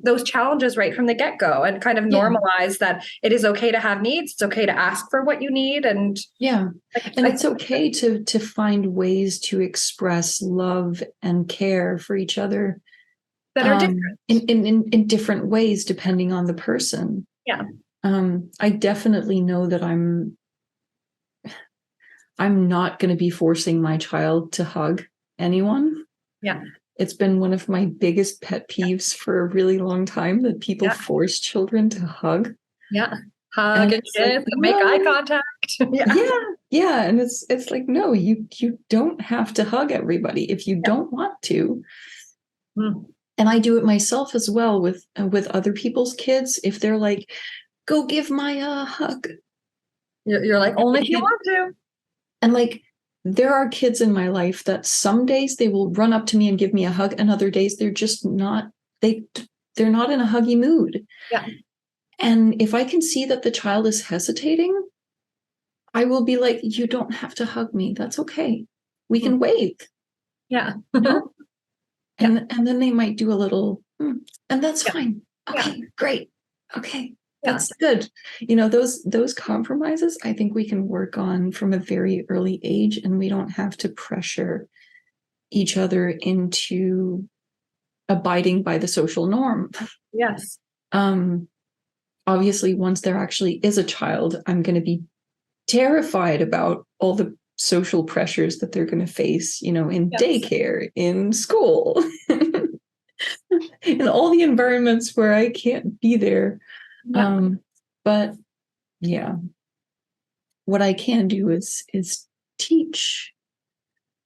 those challenges right from the get-go and kind of normalize that it is okay to have needs. It's okay to ask for what you need. And it's okay to find ways to express love and care for each other that are different in different ways depending on the person. I definitely know that I'm not going to be forcing my child to hug anyone. It's been one of my biggest pet peeves for a really long time that people force children to hug. Hug and kiss and make eye contact. And it's like, no, you don't have to hug everybody if you don't want to. And I do it myself as well with other people's kids. If they're like, go give Maya a hug, you're like, only if you want to. And like, there are kids in my life that some days they will run up to me and give me a hug, and other days they're just not, they're not in a huggy mood. And if I can see that the child is hesitating, I will be like, you don't have to hug me. That's okay. We can wave. You know? And then they might do a little, and that's fine. Okay, great. Okay. That's good. You know, those compromises, I think we can work on from a very early age, and we don't have to pressure each other into abiding by the social norm. Obviously, once there actually is a child, I'm going to be terrified about all the social pressures that they're going to face, you know, in daycare, in school, in all the environments where I can't be there. But what I can do is teach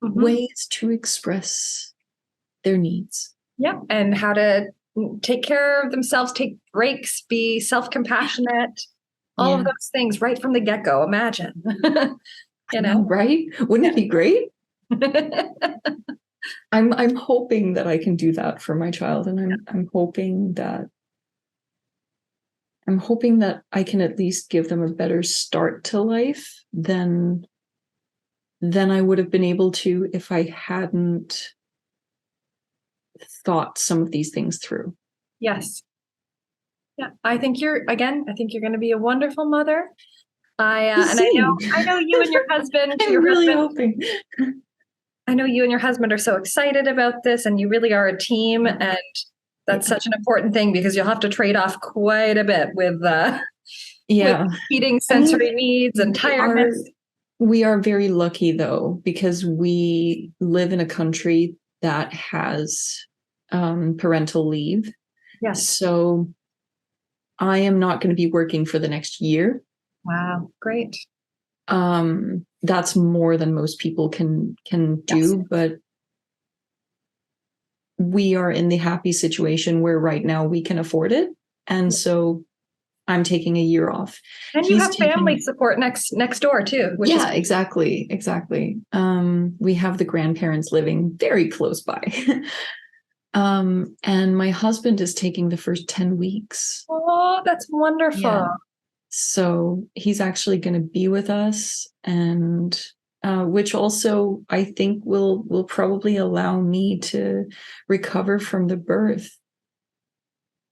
ways to express their needs. And how to take care of themselves, take breaks, be self-compassionate, all of those things right from the get-go. Imagine. You know, right? Wouldn't it be great? I'm hoping that I can do that for my child, and I'm hoping that I can at least give them a better start to life than I would have been able to if I hadn't thought some of these things through. I think you're going to be a wonderful mother. I know you and your husband. I'm really hoping. I know you and your husband are so excited about this, and you really are a team, and that's such an important thing because you'll have to trade off quite a bit with eating sensory needs and tiredness. We are very lucky though, because we live in a country that has parental leave. So I am not going to be working for the next year. Wow, great. That's more than most people can do, but we are in the happy situation where right now we can afford it. And so I'm taking a year off. And you have family support next door too. Which is exactly. We have the grandparents living very close by. And my husband is taking the first 10 weeks. Oh, that's wonderful. So he's actually going to be with us, and which also I think will probably allow me to recover from the birth.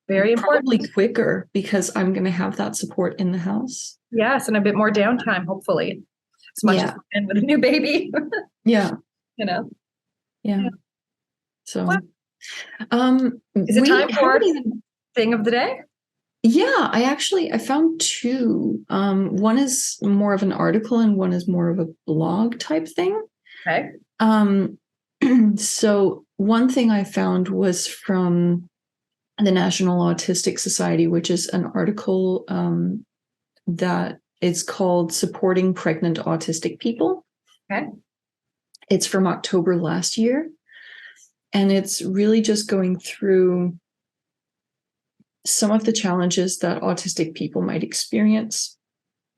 Very important. Probably quicker, because I'm going to have that support in the house. Yes, and a bit more downtime, hopefully, as much as we can with a new baby. You know. So, is it time for thing of the day? I found two. One is more of an article and one is more of a blog type thing. Okay. So one thing I found was from the National Autistic Society, which is an article that it's called Supporting Pregnant Autistic People. Okay. It's from October last year. And it's really just going through some of the challenges that autistic people might experience.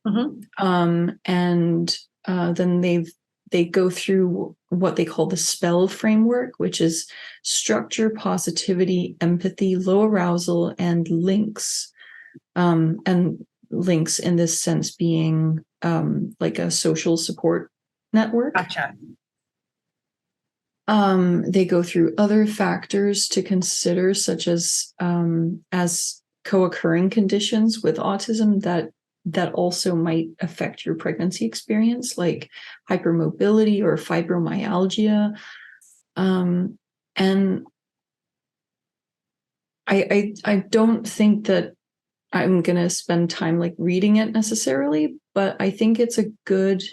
And then they go through what they call the SPELL framework, which is structure, positivity, empathy, low arousal, and links. And links in this sense being like a social support network. Gotcha. They go through other factors to consider, such as co-occurring conditions with autism that also might affect your pregnancy experience, like hypermobility or fibromyalgia. And I don't think that I'm going to spend time like reading it necessarily, but I think it's a good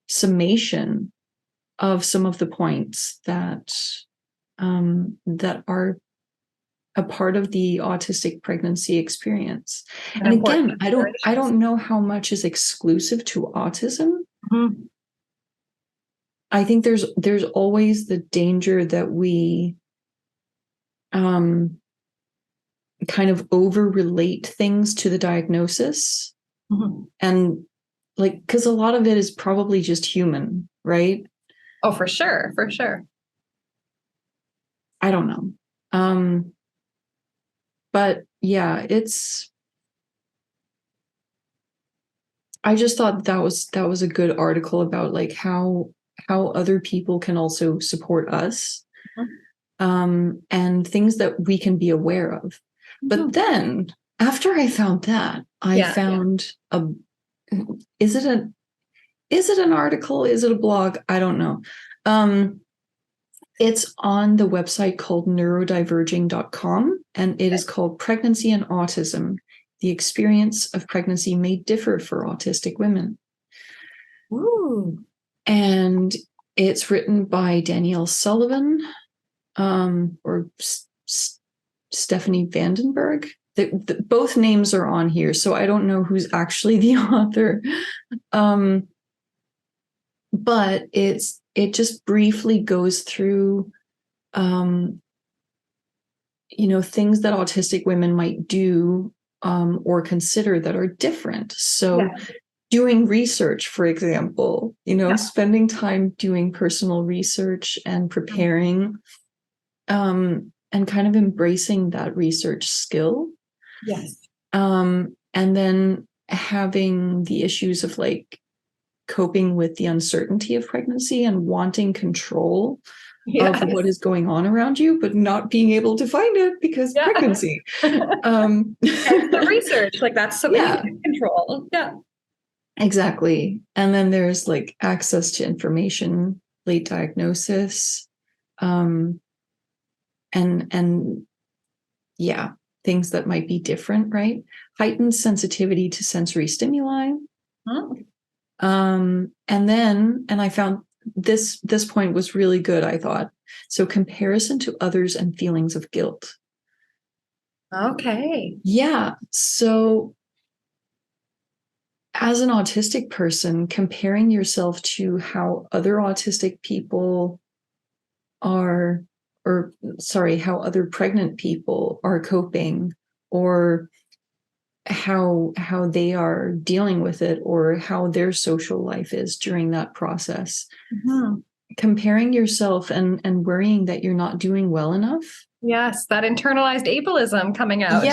summation of some of the points that that are a part of the autistic pregnancy experience. And again, I don't know how much is exclusive to autism. I think there's always the danger that we kind of over relate things to the diagnosis. And like, because a lot of it is probably just human, right? Oh, for sure. For sure. I don't know. But yeah, I just thought that was a good article about like how other people can also support us, and things that we can be aware of. But then after I found that, I found is it an article? Is it a blog? I don't know. It's on the website called neurodiverging.com, and it is called Pregnancy and Autism. The experience of pregnancy may differ for autistic women. Ooh. And it's written by Danielle Sullivan, or Stephanie Vandenberg. Both names are on here, so I don't know who's actually the author. But it just briefly goes through, things that autistic women might do or consider that are different. So doing research, for example, spending time doing personal research and preparing, and kind of embracing that research skill. Yes. And then having the issues of like coping with the uncertainty of pregnancy and wanting control of what is going on around you, but not being able to find it because pregnancy. The research, like that's something you can control. Yeah. Exactly. And then there's like access to information, late diagnosis, and things that might be different, right? Heightened sensitivity to sensory stimuli. And I found this point was really good, I thought. So comparison to others and feelings of guilt. Okay. Yeah. So as an autistic person, comparing yourself to how other autistic people are, how other pregnant people are coping, or how they are dealing with it, or how their social life is during that process. Comparing yourself and worrying that you're not doing well enough. Yes, that internalized ableism coming out.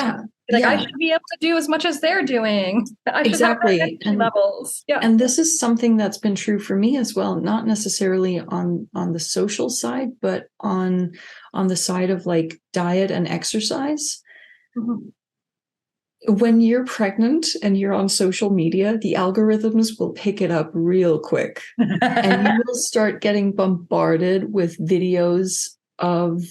I should be able to do as much as they're doing. I should have my energy levels. Yeah. And this is something that's been true for me as well, not necessarily on the social side, but on the side of like diet and exercise. When you're pregnant and you're on social media, the algorithms will pick it up real quick. And you will start getting bombarded with videos of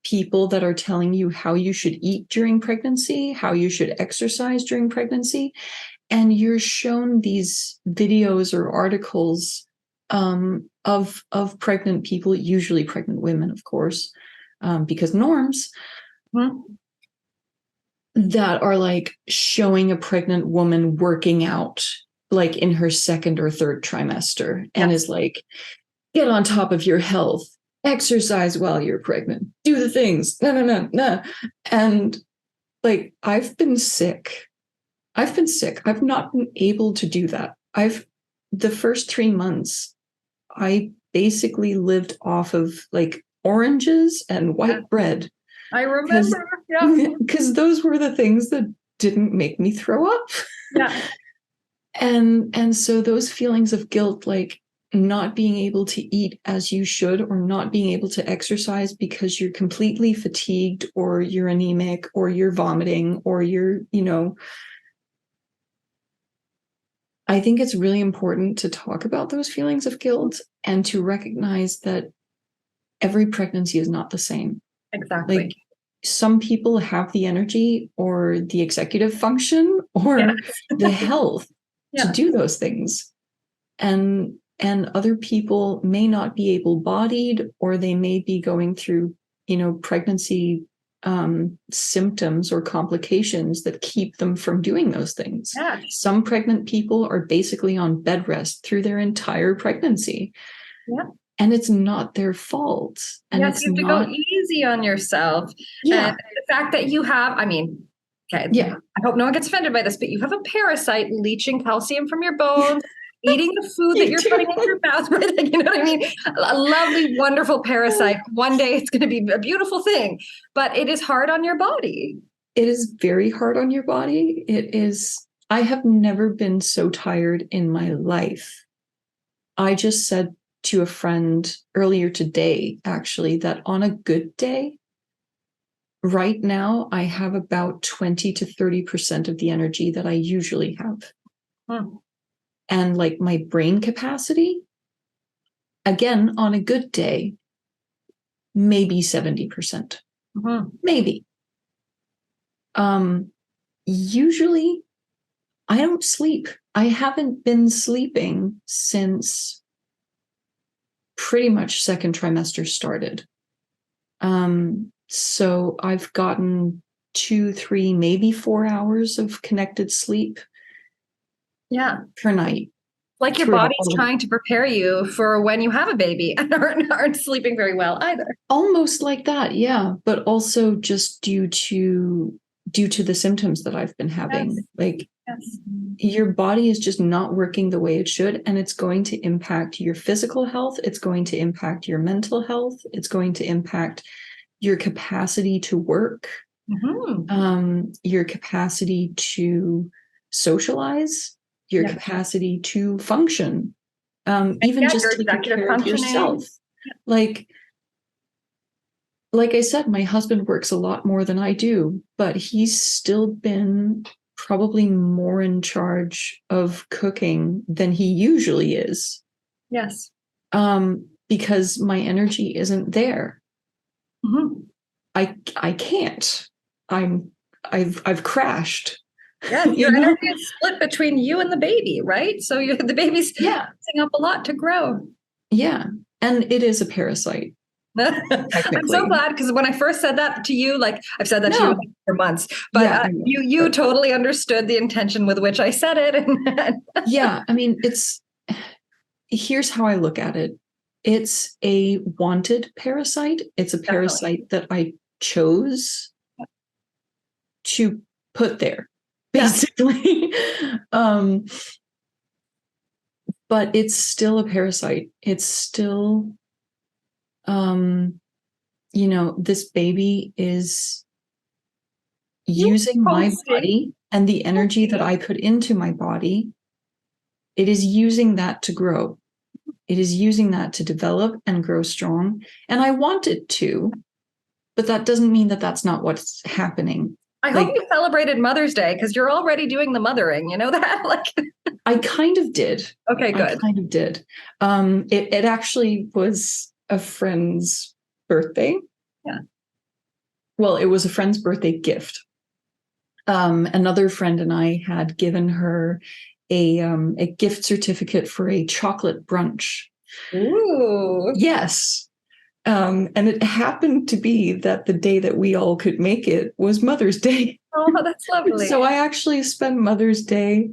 people that are telling you how you should eat during pregnancy, how you should exercise during pregnancy. And you're shown these videos or articles of pregnant people, usually pregnant women, of course, because norms. that are like showing a pregnant woman working out like in her second or third trimester and is like, get on top of your health, exercise while you're pregnant, do the things. No. And like, I've been sick. I've not been able to do that. The first 3 months, I basically lived off of like oranges and white bread. I remember. Because those were the things that didn't make me throw up. Yeah. And so those feelings of guilt, like not being able to eat as you should, or not being able to exercise because you're completely fatigued, or you're anemic, or you're vomiting, or you're, I think it's really important to talk about those feelings of guilt and to recognize that every pregnancy is not the same. Exactly. Like, some people have the energy or the executive function or the health to do those things. And other people may not be able-bodied, or they may be going through, pregnancy symptoms or complications that keep them from doing those things. Yeah. Some pregnant people are basically on bed rest through their entire pregnancy. Yeah. And it's not their fault. And yes, you have to go easy on yourself. Yeah. And the fact that you have, okay, yeah. I hope no one gets offended by this, but you have a parasite leaching calcium from your bones, eating the food that you're putting in your mouth, right? Like, you know what I mean? A lovely, wonderful parasite. One day it's going to be a beautiful thing, but it is hard on your body. It is very hard on your body. It is. I have never been so tired in my life. I just said to a friend earlier today, actually, that on a good day, right now, I have about 20 to 30% of the energy that I usually have. And like my brain capacity, again, on a good day, maybe 70%. Maybe. Usually, I don't sleep. I haven't been sleeping since pretty much second trimester started. So I've gotten 2, 3, maybe 4 hours of connected sleep. Per night. Like your body's trying to prepare you for when you have a baby and aren't sleeping very well either. Almost like that, yeah. But also just due to the symptoms that I've been having. Your body is just not working the way it should, and it's going to impact your physical health. It's going to impact your mental health. It's going to impact your capacity to work, your capacity to socialize, your capacity to function, even just taking care of yourself. Like I said, my husband works a lot more than I do, but he's still been probably more in charge of cooking than he usually is. Yes. Because my energy isn't there. I can't. I've crashed. Yeah, your energy is split between you and the baby, right? So the baby's using up a lot to grow. Yeah, and it is a parasite. I'm so glad, because when I first said that to you, like I've said that to you for months, but you totally understood the intention with which I said it. Yeah, here's how I look at it. It's a wanted parasite. It's a parasite that I chose to put there, basically. But it's still a parasite. It's still, this baby is using my body and the energy that I put into my body. It is using that to grow. It is using that to develop and grow strong. And I want it to, but that doesn't mean that that's not what's happening. I hope you celebrated Mother's Day, because you're already doing the mothering. You know that? I kind of did. Okay, good. I kind of did. It actually was a friend's birthday. Yeah. Well, it was a friend's birthday gift. Another friend and I had given her a gift certificate for a chocolate brunch. Ooh. Yes. And it happened to be that the day that we all could make it was Mother's Day. Oh, that's lovely. So I actually spent Mother's Day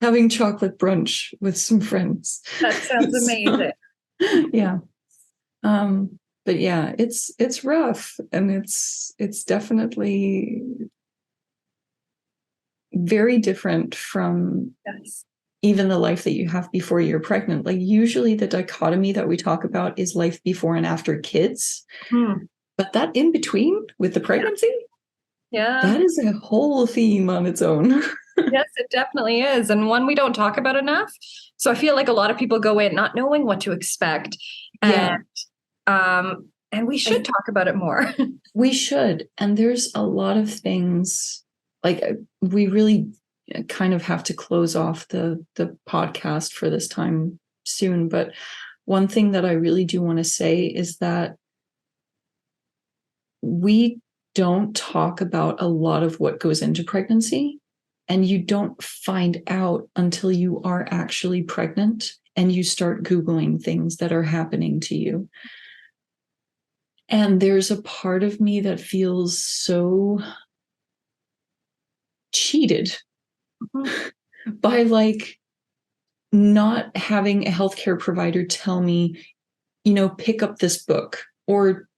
having chocolate brunch with some friends. That sounds amazing. Yeah. But yeah, it's rough, and it's definitely very different from even the life that you have before you're pregnant. Like usually the dichotomy that we talk about is life before and after kids. But that in between with the pregnancy, that is a whole theme on its own. Yes, it definitely is. And one we don't talk about enough. So I feel like a lot of people go in not knowing what to expect. And we should talk about it more. We should. And there's a lot of things, like we really kind of have to close off the podcast for this time soon. But one thing that I really do want to say is that we don't talk about a lot of what goes into pregnancy, and you don't find out until you are actually pregnant and you start Googling things that are happening to you. And there's a part of me that feels so cheated by like not having a healthcare provider tell me, pick up this book, or,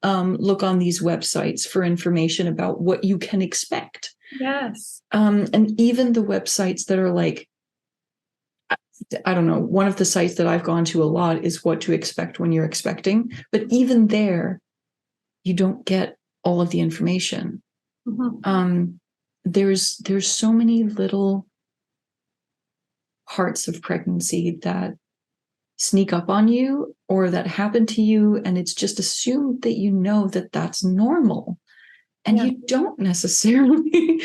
look on these websites for information about what you can expect. Yes. And even the websites that are like, I don't know, one of the sites that I've gone to a lot is What to Expect When You're Expecting. But even there, you don't get all of the information. There's so many little parts of pregnancy that sneak up on you or that happen to you, and it's just assumed that you know that that's normal, and you don't necessarily.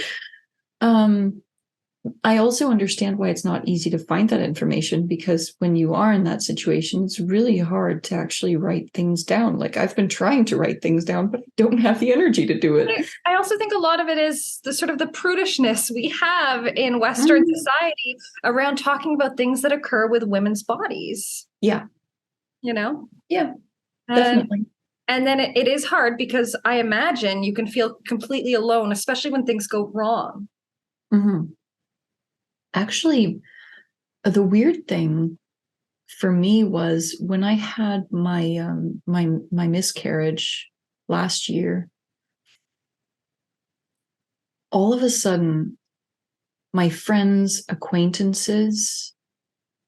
I also understand why it's not easy to find that information, because when you are in that situation, it's really hard to actually write things down. Like I've been trying to write things down, but I don't have the energy to do it. I also think a lot of it is the sort of the prudishness we have in Western society around talking about things that occur with women's bodies. Yeah. Yeah, definitely. And then it is hard because I imagine you can feel completely alone, especially when things go wrong. Actually, the weird thing for me was when I had my my miscarriage last year, all of a sudden, my friends, acquaintances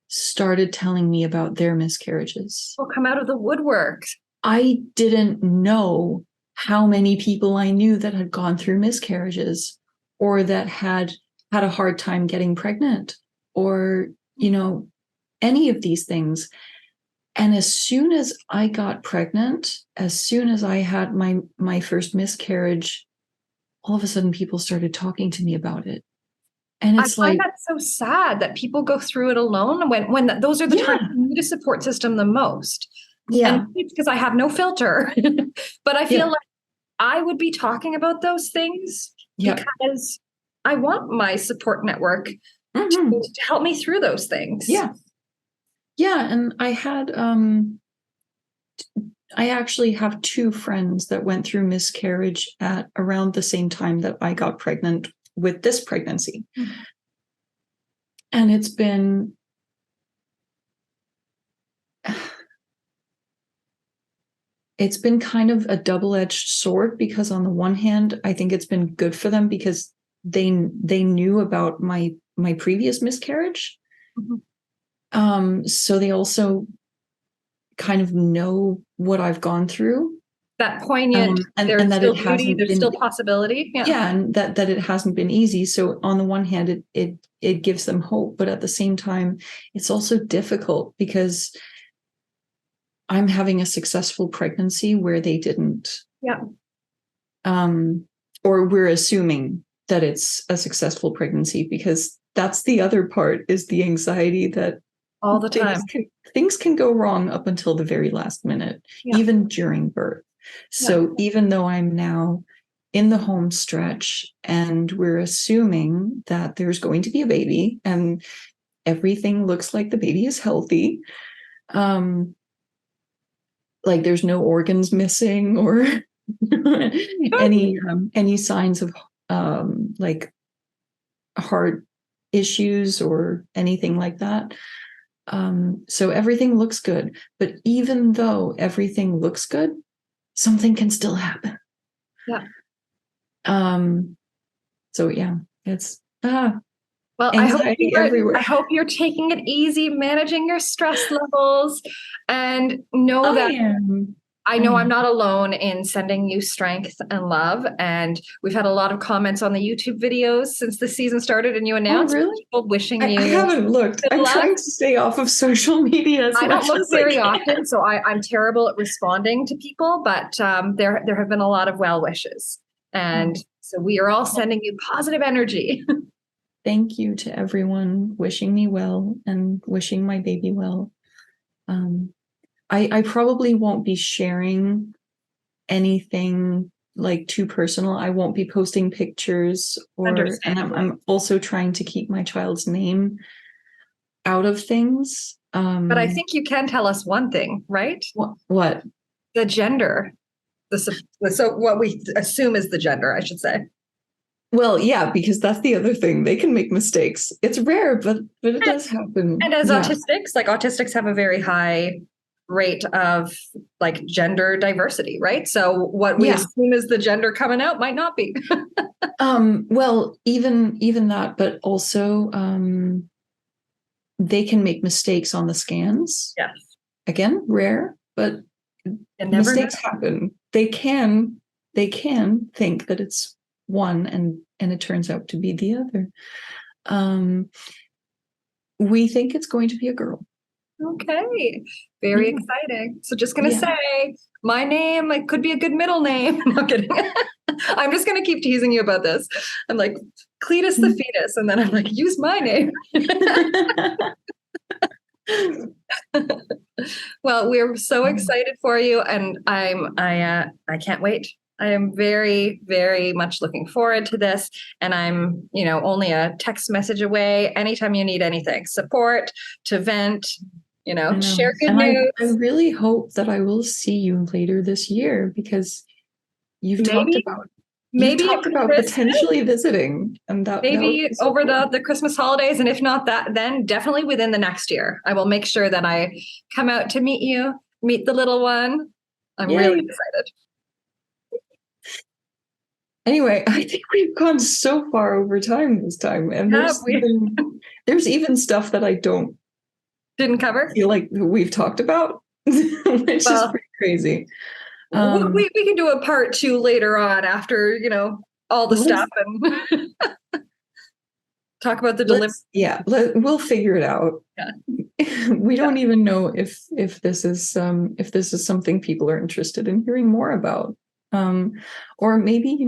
started telling me about their miscarriages. Oh, come out of the woodwork. I didn't know how many people I knew that had gone through miscarriages, or that had a hard time getting pregnant, or, any of these things. And as soon as I got pregnant, as soon as I had my first miscarriage, all of a sudden people started talking to me about it. And it's I find that so sad that people go through it alone when those are the times you need a support system the most. Yeah. And it's because I have no filter, but I feel like I would be talking about those things because I want my support network to help me through those things. Yeah. Yeah. And I had, I actually have two friends that went through miscarriage at around the same time that I got pregnant with this pregnancy. And it's been kind of a double-edged sword, because on the one hand, I think it's been good for them because they knew about my previous miscarriage. So they also kind of know what I've gone through. That poignant, and that it hasn't been, there's still possibility. Yeah, and that it hasn't been easy. So on the one hand, it gives them hope, but at the same time, it's also difficult because I'm having a successful pregnancy where they didn't. Yeah. Or we're assuming that it's a successful pregnancy, because that's the other part, is the anxiety that all the time things can go wrong up until the very last minute, even during birth. So even though I'm now in the home stretch and we're assuming that there's going to be a baby and everything looks like the baby is healthy, like there's no organs missing or any signs like heart issues or anything like that. So everything looks good. But even though everything looks good, something can still happen. Yeah. So yeah, it's well, anxiety everywhere. I hope you're taking it easy, managing your stress levels, and know that I know I'm not alone in sending you strength and love. And we've had a lot of comments on the YouTube videos since the season started, and you announced people wishing you. I haven't looked. I'm trying to stay off of social media. I don't look very often, so I'm terrible at responding to people, but there have been a lot of well wishes. And so we are all sending you positive energy. Thank you to everyone wishing me well and wishing my baby well. I probably won't be sharing anything like too personal. I won't be posting pictures and I'm also trying to keep my child's name out of things. But I think you can tell us one thing, right? What? The gender. So what we assume is the gender, I should say. Well, yeah, because that's the other thing. They can make mistakes. It's rare, but it does happen. And as autistics have a very high rate of like gender diversity, right? So what we assume is the gender coming out might not be. Well, even that, but also they can make mistakes on the scans. Yes. Again, rare, but mistakes happen. They can think that it's one and it turns out to be the other. We think it's going to be a girl. Okay. Very exciting. So just going to say my name, it could be a good middle name. No kidding. I'm just going to keep teasing you about this. I'm like, Cletus the fetus. And then I'm like, use my name. Well, we're so excited for you. And I can't wait. I am very, very much looking forward to this. And I'm, only a text message away. Anytime you need anything, support, to vent, share good news. I really hope that I will see you later this year because you've talked about potentially visiting, and that maybe so over the Christmas holidays, and if not that, then definitely within the next year. I will make sure that I come out to meet you, meet the little one. I'm really excited. Anyway, I think we've gone so far over time this time, and there's even stuff that I didn't cover. Feel like we've talked about, which is pretty crazy. We can do a part 2 later on after all the stuff and talk about the delivery. We'll figure it out. Yeah. We don't even know if this is something people are interested in hearing more about. Or maybe,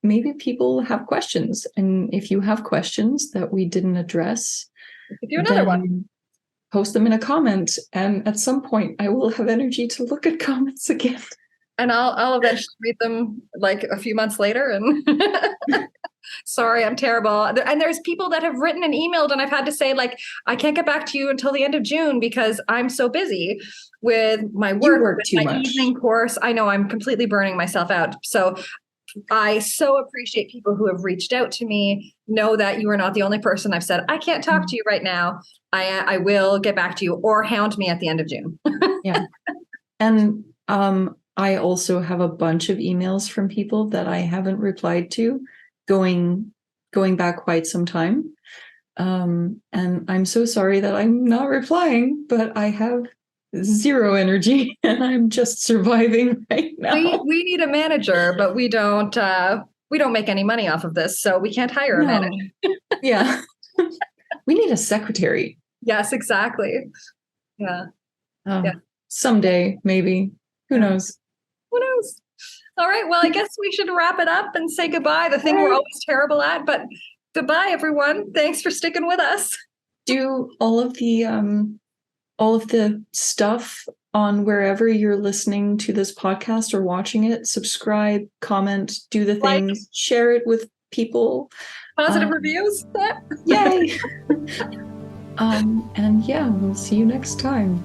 maybe people have questions. And if you have questions that we didn't address, we could do another one. Post them in a comment. And at some point I will have energy to look at comments again. And I'll eventually read them like a few months later. And sorry, I'm terrible. And there's people that have written and emailed, and I've had to say, like, I can't get back to you until the end of June because I'm so busy with my work with my evening course. I know I'm completely burning myself out. So I so appreciate people who have reached out to me. Know that you are not the only person I've said, I can't talk to you right now. I will get back to you, or hound me at the end of June. Yeah. And I also have a bunch of emails from people that I haven't replied to going back quite some time. And I'm so sorry that I'm not replying, but I have zero energy and I'm just surviving right now. We need a manager, but we don't make any money off of this, so we can't hire a manager. Yeah. We need a secretary. Yes, exactly. Yeah. Someday, maybe. Who knows? Who knows? All right. Well, I guess we should wrap it up and say goodbye. The thing we're always terrible at, but goodbye, everyone. Thanks for sticking with us. Do all of the stuff on wherever you're listening to this podcast or watching it. Subscribe, comment, do the things, share it with people. Positive reviews. Yay. And we'll see you next time.